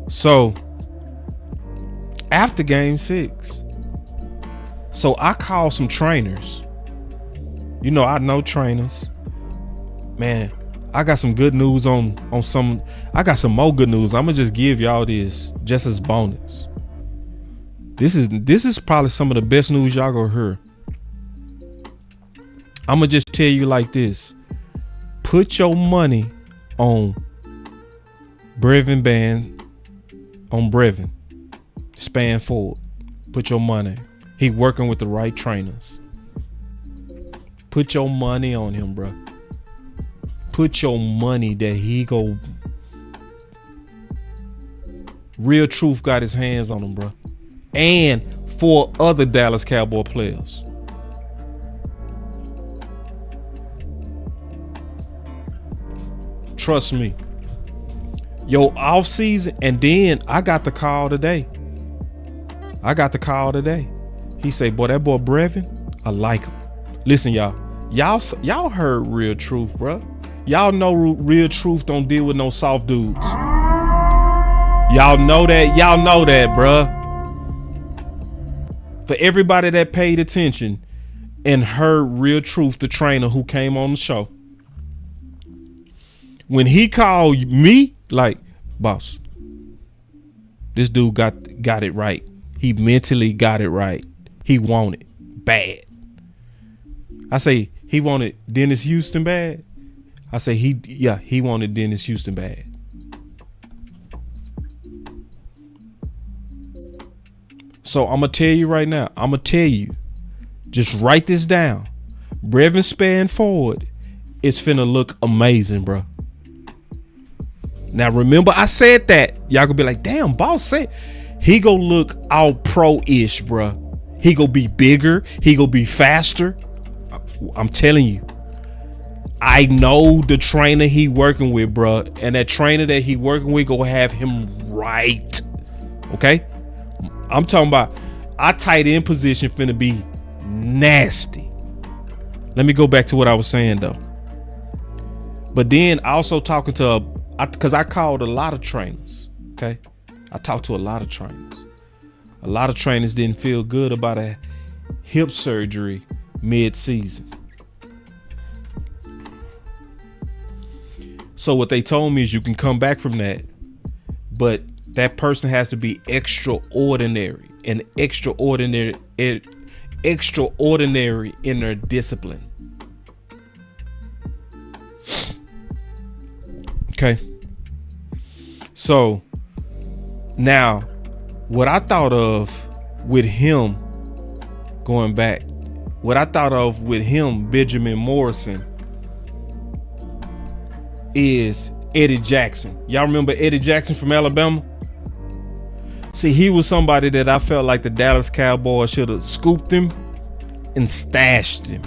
So after game 6. So I called some trainers. You know, I know trainers. Man, I got some good news on some. I got some more good news. I'm gonna just give y'all this just as bonus. This is probably some of the best news y'all gonna hear. I'm gonna just tell you like this. Put your money on Brevin span forward. Put your money. He working with the right trainers. Put your money on him, bro. Put your money that he go. Real Truth got his hands on him, bro. And 4 other Dallas Cowboy players. Trust me. Yo, off season, and then I got the call today. He say, boy, that boy Brevin, I like him. Listen, y'all heard Real Truth, bro. Y'all know Real Truth don't deal with no soft dudes. Y'all know that, bro. For everybody that paid attention and heard Real Truth, the trainer who came on the show, when he called me, like, boss, this dude got it right. He mentally got it right. He wanted bad. I say he wanted Dennis Houston bad. I say he wanted Dennis Houston bad. So I'm gonna tell you right now. Just write this down. Brevin span forward. It's finna look amazing, bro. Now remember, I said that. Y'all gonna be like, damn, boss said he gonna look all pro-ish, bro. He gonna be bigger. He gonna be faster. I'm telling you. I know the trainer he working with, bro, and that trainer that he working with gonna have him right. Okay, I'm talking about our tight end position finna be Nasty. Let me go back to what I was saying though. But then also talking to because I called a lot of trainers. Okay. I talked to a lot of trainers. A lot of trainers didn't feel good about a hip surgery mid-season. So what they told me is you can come back from that, but that person has to be extraordinary and extraordinary in their discipline. Okay. So now what I thought of with him going back, Benjamin Morrison, is Eddie Jackson. Y'all remember Eddie Jackson from Alabama? See, he was somebody that I felt like the Dallas Cowboys should have scooped him and stashed him.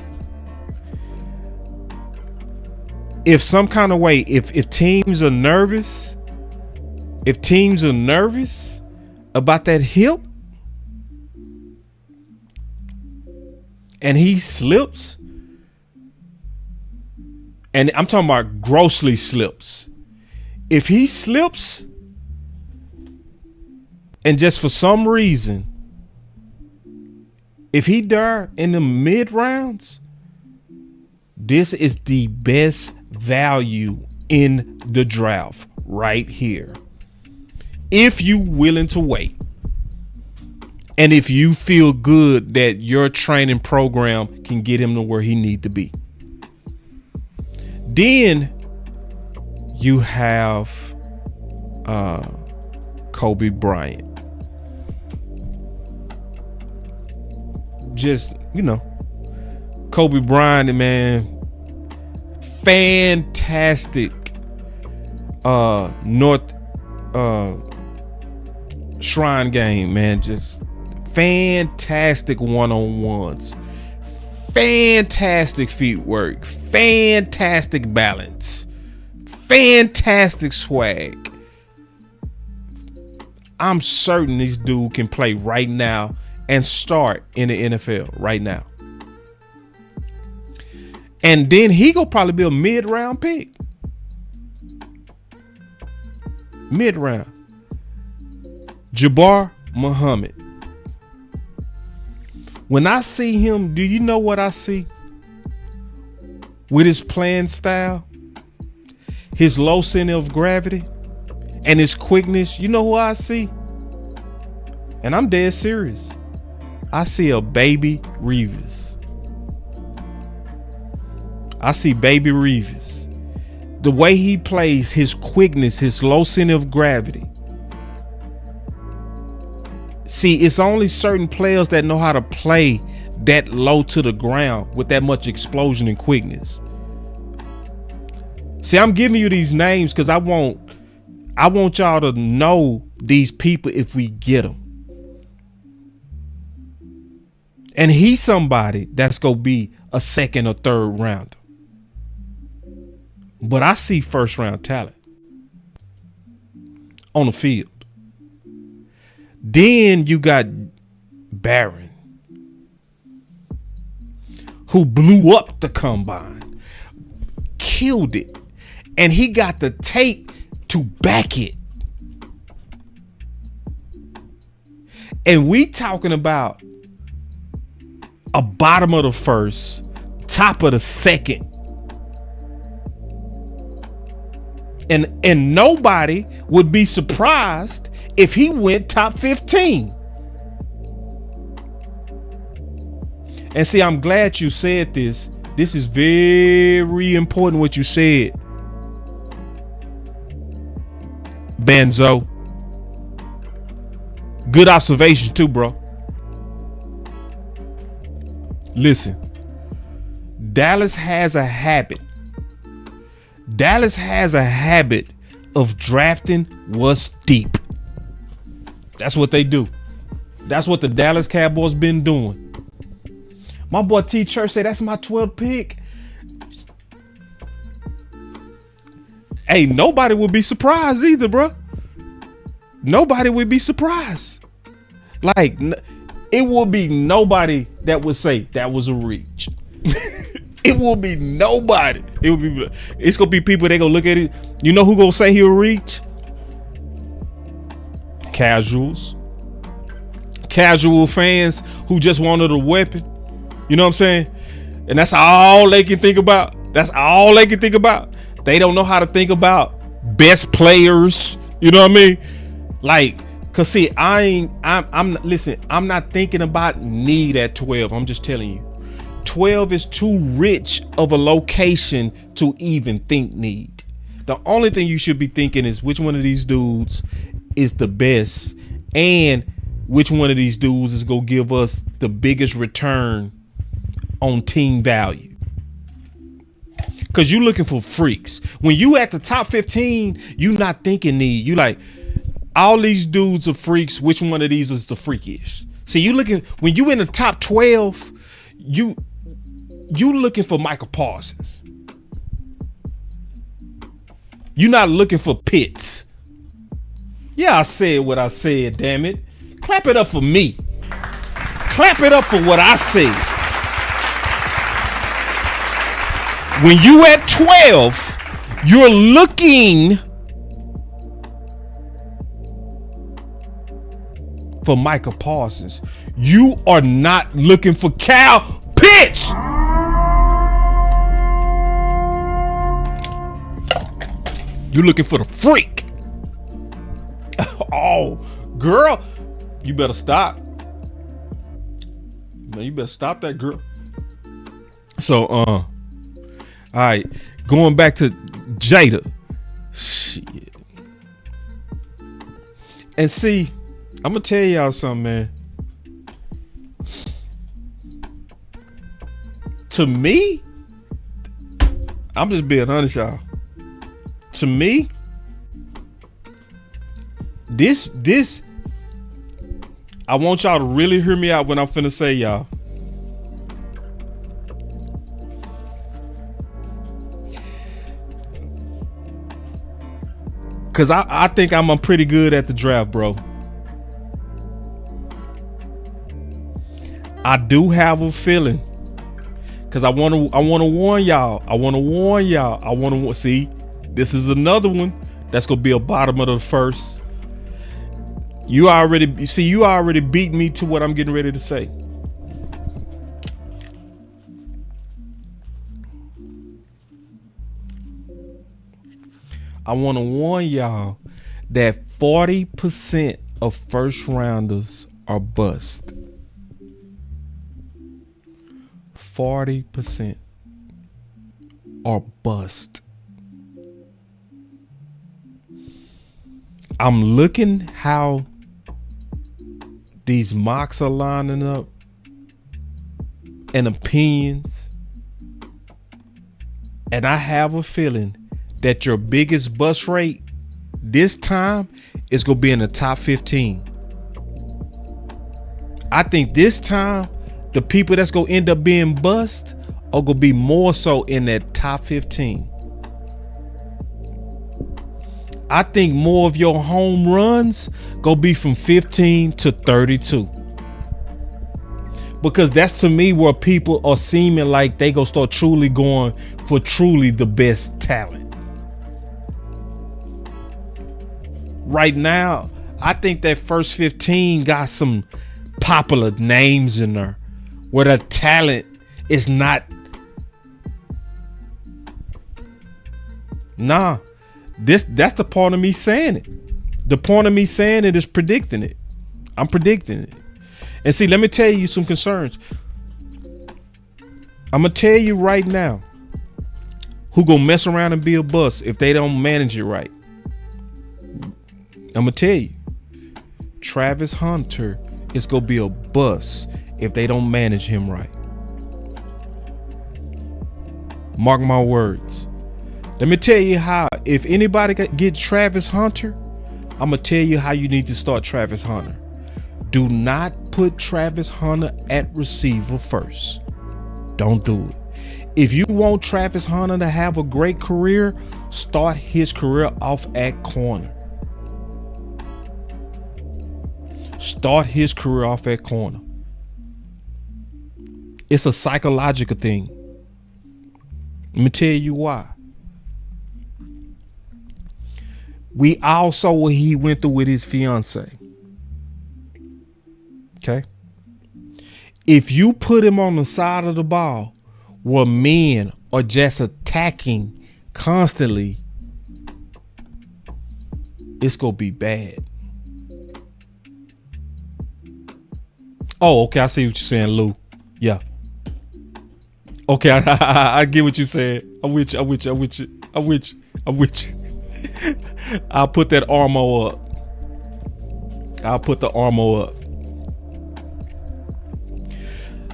If some kind of way, if teams are nervous about that hip and he slips, and I'm talking about grossly slips. If he slips and just for some reason, if he die in the mid rounds, this is the best value in the draft right here. If you willing to wait, and if you feel good that your training program can get him to where he need to be. Then you have Kobe Bryant. Just, Kobe Bryant, man, fantastic North Shrine game, man. Just fantastic one-on-ones, fantastic feet work, fantastic balance, fantastic swag. I'm certain this dude can play right now and start in the NFL right now. And then he gonna probably be a mid-round pick. Mid-round. Jabbar Muhammad. When I see him, do you know what I see? With his playing style, his low center of gravity, and his quickness, you know who I see? And I'm dead serious. I see a baby Reeves. I see baby Reeves. The way he plays, his quickness, his low center of gravity. See, it's only certain players that know how to play that low to the ground with that much explosion and quickness. See, I'm giving you these names because I want y'all to know these people if we get them. And he's somebody that's going to be a second or third rounder. But I see first round talent on the field. Then you got Barron, who blew up the combine, killed it, and he got the tape to back it. And we talking about a bottom of the first, top of the second. And nobody would be surprised if he went top 15. And see, I'm glad you said this. This is very important what you said, Benzo. Good observation too, bro. Listen, Dallas has a habit. Dallas has a habit of drafting what's deep. That's what they do. That's what the Dallas Cowboys been doing. My boy T Church said that's my 12th pick. Hey, nobody would be surprised either, bro. Nobody would be surprised. Like, it will be nobody that would say that was a reach. It will be nobody. It's gonna be people. They gonna look at it. You know who gonna say he'll reach? Casuals. Casual fans who just wanted a weapon. You know what I'm saying? And that's all they can think about. That's all they can think about. They don't know how to think about best players. You know what I mean? Like, cause see, I'm not thinking about need at 12. I'm just telling you. 12 is too rich of a location to even think need. The only thing you should be thinking is which one of these dudes is the best and which one of these dudes is going to give us the biggest return on team value. Because you're looking for freaks. When you at the top 15, you not thinking need. You like, all these dudes are freaks. Which one of these is the freakiest? See, you looking, when you in the top 12, you looking for Michael Parsons. You're not looking for Pitts. Yeah, I said what I said, damn it. Clap it up for me. Clap it up for what I said. When you at 12, you're looking for Michael Parsons. You are not looking for Kyle Pitts. You're looking for the freak. Oh, girl, you better stop. Man, you better stop that, girl. So, all right, going back to Jada. Shit. And see, I'm gonna tell y'all something, man. To me, I'm just being honest, y'all. To me, this, I want y'all to really hear me out when I'm finna say, y'all. Cause I think I'm pretty good at the draft, bro. I do have a feeling. Cause I wanna warn y'all. I wanna see. This is another one that's gonna be a bottom of the first. You already beat me to what I'm getting ready to say. I want to warn y'all that 40% of first rounders are bust. 40% are bust. I'm looking how these mocks are lining up and opinions. And I have a feeling that your biggest bust rate this time is going to be in the top 15. I think this time the people that's going to end up being bust are going to be more so in that top 15. I think more of your home runs gonna be from 15 to 32. Because that's to me where people are seeming like they gonna start truly going for truly the best talent. Right now, I think that first 15 got some popular names in there where the talent is not. Nah. That's the part of me saying it. The point of me saying it is predicting it. I'm predicting it. And see, let me tell you some concerns. I'm gonna tell you right now who gonna mess around and be a bust if they don't manage it right. I'm gonna tell you, Travis Hunter is gonna be a bust if they don't manage him right. Mark my words. Let me tell you how, if anybody get Travis Hunter, I'm going to tell you how you need to start Travis Hunter. Do not put Travis Hunter at receiver first. Don't do it. If you want Travis Hunter to have a great career, start his career off at corner. Start his career off at corner. It's a psychological thing. Let me tell you why. We all saw what he went through with his fiance. Okay. If you put him on the side of the ball where men are just attacking constantly, it's going to be bad. Oh, okay. I see what you're saying, Lou. Yeah. Okay. I get what you said. I'm with you. I'll put that armor up. I'll put the armor up.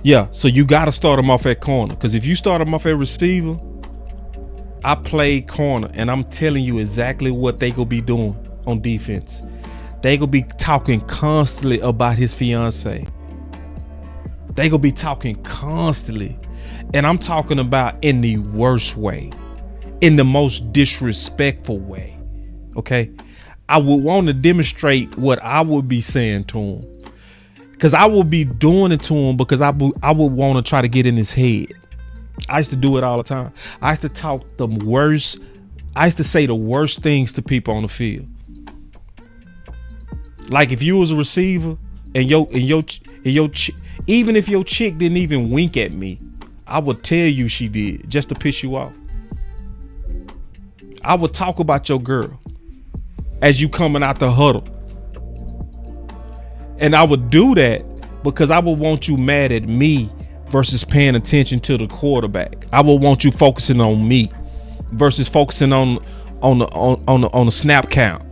Yeah, so you got to start them off at corner. Because if you start them off at receiver, I played corner. And I'm telling you exactly what they going to be doing on defense. They going to be talking constantly about his fiance. They going to be talking constantly. And I'm talking about in the worst way. In the most disrespectful way. Okay? I would want to demonstrate what I would be saying to him. Because I would be doing it to him because I would want to try to get in his head. I used to do it all the time. I used to talk the worst. I used to say the worst things to people on the field. Like if you was a receiver and even if your chick didn't even wink at me, I would tell you she did just to piss you off. I would talk about your girl as you coming out the huddle. And I would do that because I would want you mad at me versus paying attention to the quarterback. I would want you focusing on me versus focusing on the snap count.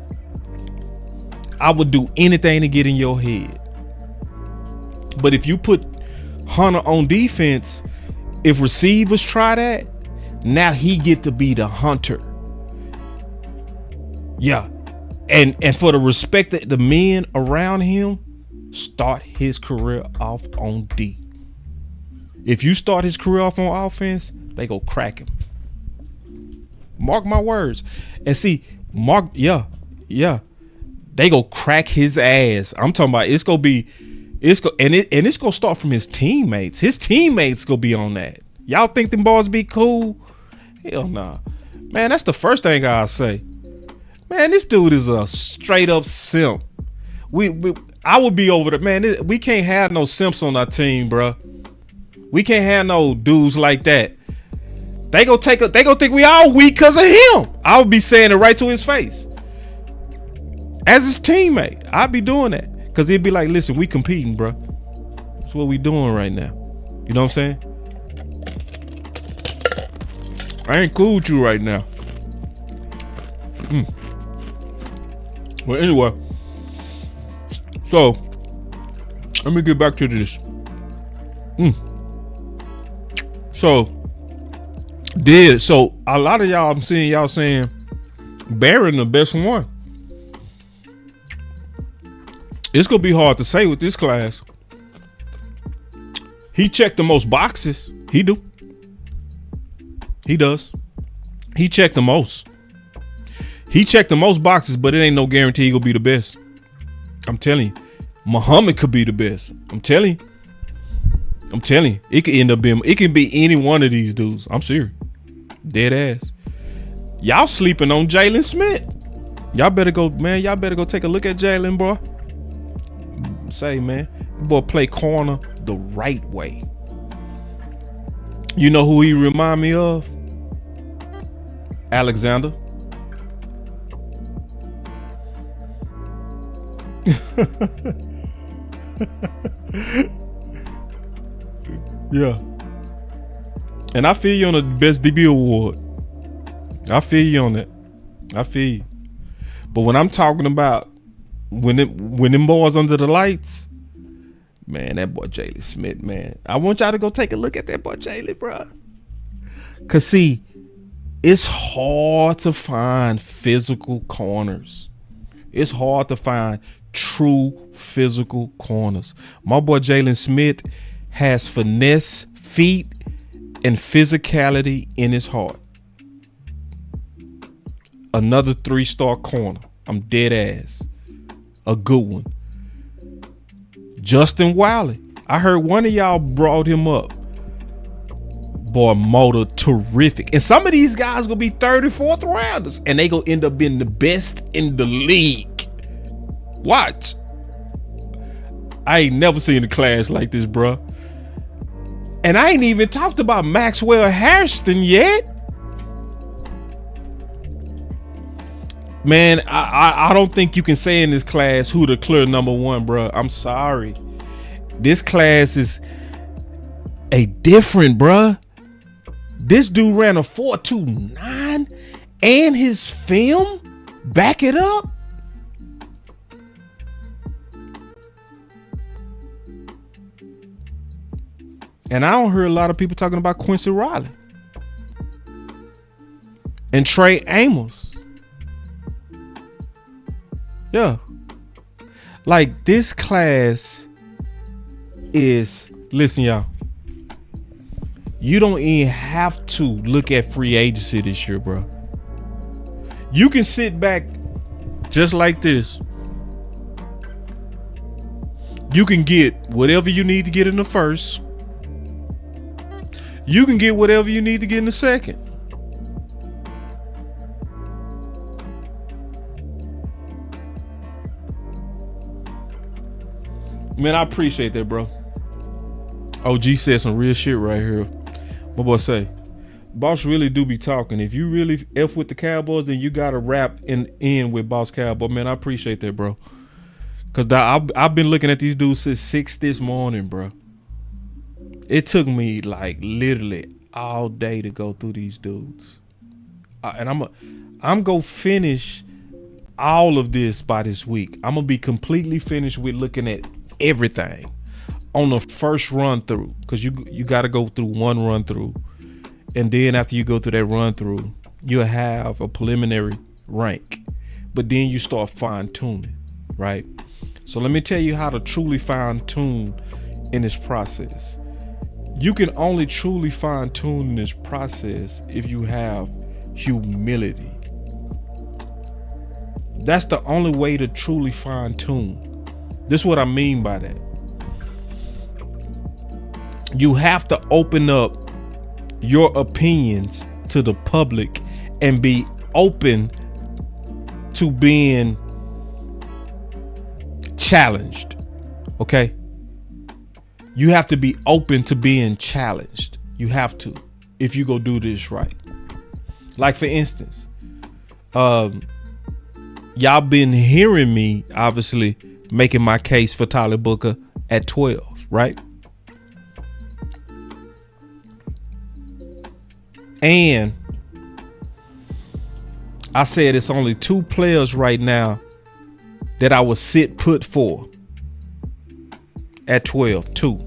I would do anything to get in your head. But if you put Hunter on defense, if receivers try that, now he get to be the hunter. Yeah. And for the respect that the men around him, start his career off on D. If you start his career off on offense, they go crack him. Mark my words. And see, yeah. They go crack his ass. I'm talking about it's gonna start from his teammates. His teammates gonna be on that. Y'all think them boys be cool? Hell nah. Man, that's the first thing I'll say. Man, this dude is a straight up simp. I would be over there, man. We can't have no simps on our team, bro. We can't have no dudes like that. They gonna think we all weak because of him. I would be saying it right to his face. As his teammate, I'd be doing that. Because he'd be like, listen, we competing, bro. That's what we doing right now. You know what I'm saying? I ain't cool with you right now. Well, anyway. So, let me get back to this. So a lot of y'all, I'm seeing y'all saying Barron the best one. It's gonna be hard to say with this class. He checked the most boxes. He do. He does. He checked the most. He checked the most boxes, but it ain't no guarantee he gonna be the best. I'm telling you. Muhammad could be the best. I'm telling you. It could end up being, it can be any one of these dudes. I'm serious. Dead ass. Y'all sleeping on Jalen Smith. Y'all better go take a look at Jalen, bro. Say, man, boy play corner the right way. You know who he remind me of? Alexander. Yeah. And I feel you on the best DB award. I feel you on that. I feel you. But when I'm talking about when them boys under the lights, man, that boy Jalen Smith, man. I want y'all to go take a look at that boy Jalen, bro. Cause see, it's hard to find physical corners. It's hard to find true physical corners. My boy Jalen Smith has finesse, feet, and physicality in his heart. Another 3-star corner. I'm dead ass. A good one. Justin Wiley. I heard one of y'all brought him up. Boy, motor terrific. And some of these guys gonna be 3rd and 4th rounders, and they gonna end up being the best in the league. Watch. I ain't never seen a class like this, bro. And I ain't even talked about Maxwell Harrison yet. Man, I don't think you can say in this class who the clear number 1, bro. I'm sorry. This class is a different, bro. This dude ran a 4.29 and his film back it up. And I don't hear a lot of people talking about Quincy Riley and Trey Amos. Yeah. Like, this class is, listen, y'all. You don't even have to look at free agency this year, bro. You can sit back just like this. You can get whatever you need to get in the first. You can get whatever you need to get in the second. Man, I appreciate that, bro. OG said some real shit right here. My boy say, Boss really do be talking. If you really F with the Cowboys, then you got to rap and end with Boss Cowboy. Man, I appreciate that, bro. Because I've been looking at these dudes since 6 this morning, bro. It took me like literally all day to go through these dudes. And I'm going to finish all of this by this week. I'm going to be completely finished with looking at everything on the first run through, because you got to go through one run through, and then after you go through that run through, you'll have a preliminary rank, but then you start fine tuning, right? So let me tell you how to truly fine tune in this process. You can only truly fine tune in this process if you have humility. That's the only way to truly fine tune. This is what I mean by that. You have to open up your opinions to the public and be open to being challenged. Okay? You have to be open to being challenged. You have to, if you go do this right. Like, for instance, y'all been hearing me obviously making my case for Tyler Booker at 12, right? And I said it's only 2 players right now that I would sit put for at 12. 2.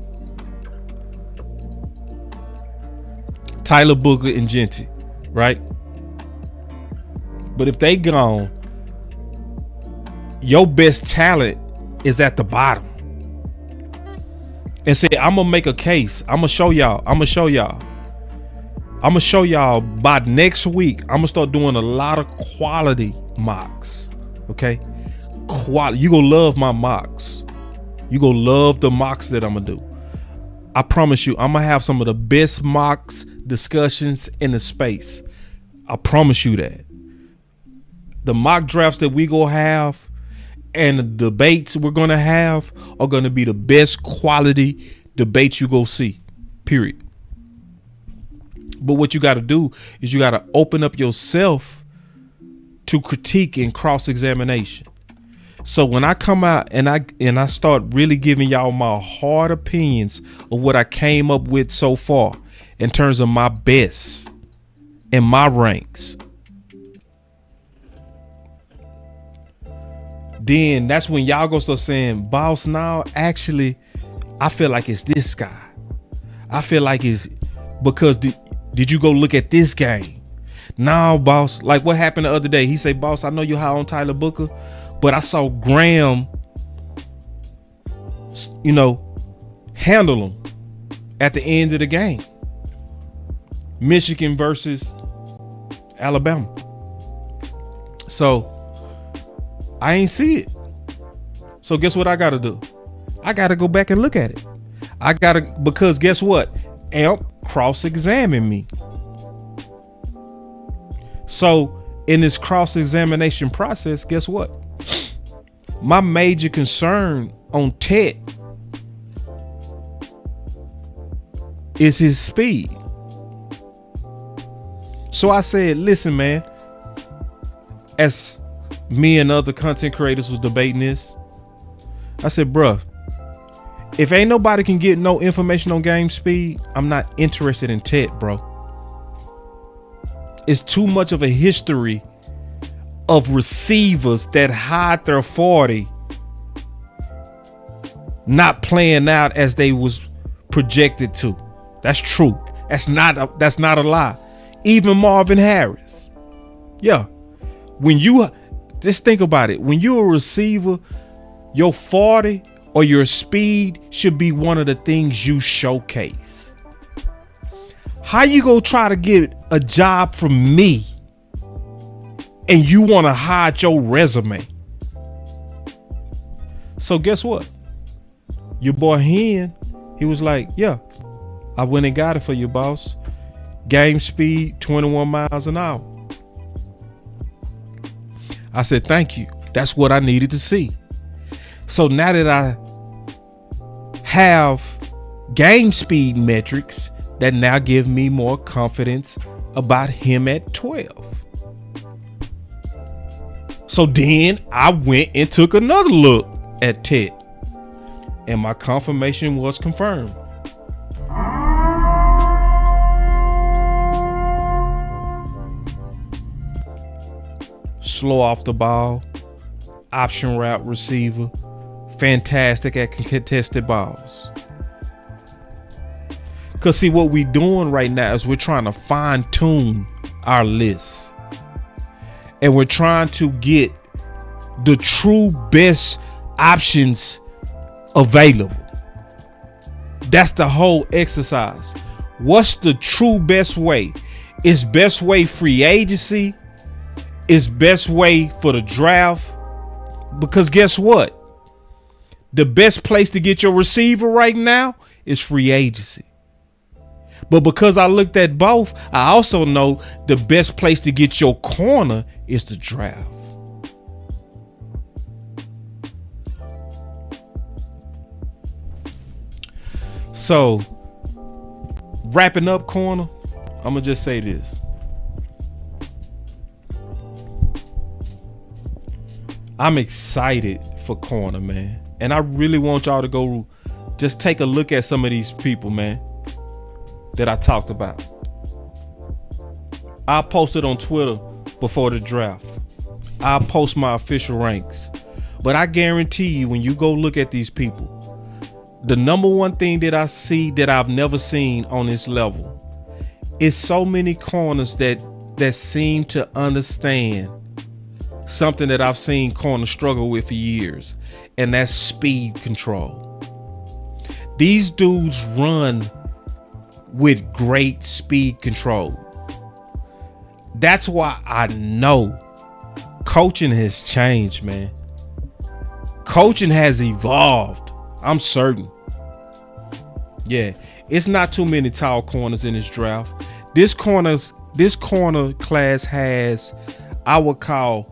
Tyler Booker and Genty, right? But if they gone, your best talent is at the bottom. And say, I'm gonna make a case. I'm gonna show y'all by next week. I'm gonna start doing a lot of quality mocks. Okay? Quality. You gonna love my mocks. You gonna love the mocks that I'm gonna do. I promise you, I'm gonna have some of the best mocks discussions in the space. I promise you that. The mock drafts that we gonna have and the debates we're gonna have are gonna be the best quality debates you go see. Period. But what you got to do is you got to open up yourself to critique and cross-examination. So when I come out and I start really giving y'all my hard opinions of what I came up with so far in terms of my best and my ranks, then that's when y'all gonna start saying, Boss, now actually I feel like it's this guy. I feel like it's because did you go look at this game? Now, Boss, like what happened the other day? He said, Boss, I know you high on Tyler Booker, but I saw Graham, handle him at the end of the game. Michigan versus Alabama. So I ain't see it. So guess what I got to do? I got to go back and look at it. Because guess what? Amp, cross-examine me. So in this cross-examination process, guess what? My major concern on Tet is his speed. So I said, listen, man, as me and other content creators was debating this, I said, bruh, if ain't nobody can get no information on game speed, I'm not interested in Tet, bro. It's too much of a history of receivers that hide their 40 not playing out as they was projected to. That's true. That's not a lie. Even Marvin Harris. Yeah. When you just think about it, when you're a receiver, your 40 or your speed should be one of the things you showcase. How you gonna try to get a job from me and you want to hide your resume? So guess what? Your boy Hen, he was like, yeah, I went and got it for you, boss. Game speed, 21 miles an hour. I said, thank you. That's what I needed to see. So now that I have game speed metrics that now give me more confidence about him at 12. So then I went and took another look at Tet, and my confirmation was confirmed. Slow off the ball, option route receiver, fantastic at contested balls. Because see, what we're doing right now is we're trying to fine tune our lists. And we're trying to get the true best options available. That's the whole exercise. What's the true best way? Is best way free agency? Is best way for the draft? Because guess what? The best place to get your receiver right now is free agency. But because I looked at both, I also know the best place to get your corner is the draft. So, wrapping up corner, I'm going to just say this. I'm excited for corner, man. And I really want y'all to go just take a look at some of these people, man, that I talked about. I posted on Twitter before the draft. I'll post my official ranks. But I guarantee you, when you go look at these people, the number one thing that I see that I've never seen on this level is so many corners that seem to understand something that I've seen corners struggle with for years, and that's speed control. These dudes run with great speed control. That's why I know coaching has changed, man. Coaching has evolved. I'm certain. Yeah, it's not too many tall corners in this draft. This corner class has, I would call,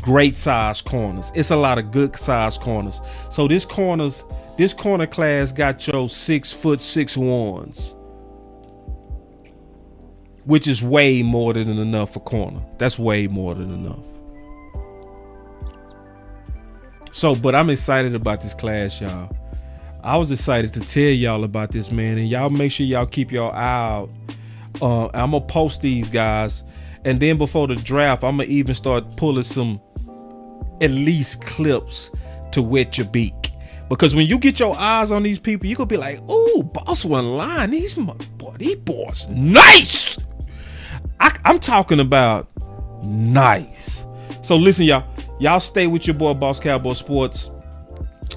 great size corners. It's a lot of good size corners. So this corner class got your 6'6" which is way more than enough for corner. That's way more than enough. So, but I'm excited about this class, y'all. I was excited to tell y'all about this, man, and y'all make sure y'all keep your eye out. I'm gonna post these guys, and then before the draft, I'm gonna even start pulling some at least clips to wet your beak. Because when you get your eyes on these people, you're gonna be like, "Ooh, boss one line. These boys nice." I'm talking about nice. So listen, y'all stay with your boy Boss Cowboy Sports.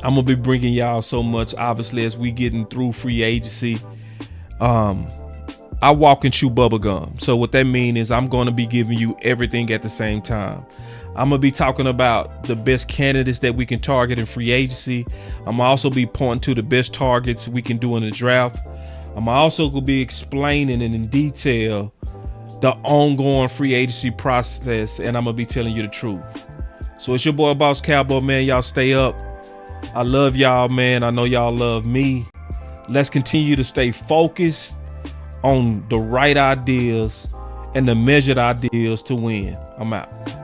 I'm gonna be bringing y'all so much, obviously, as we getting through free agency. I walk and chew bubble gum. So what that means is I'm gonna be giving you everything at the same time. I'm gonna be talking about the best candidates that we can target in free agency. I'm also be pointing to the best targets we can do in the draft. I'm also gonna be explaining in detail the ongoing free agency process, and I'm gonna be telling you the truth. So it's your boy Boss Cowboy, man. Y'all stay up. I love y'all, man. I know y'all love me. Let's continue to stay focused on the right ideas and the measured ideas to win. I'm out.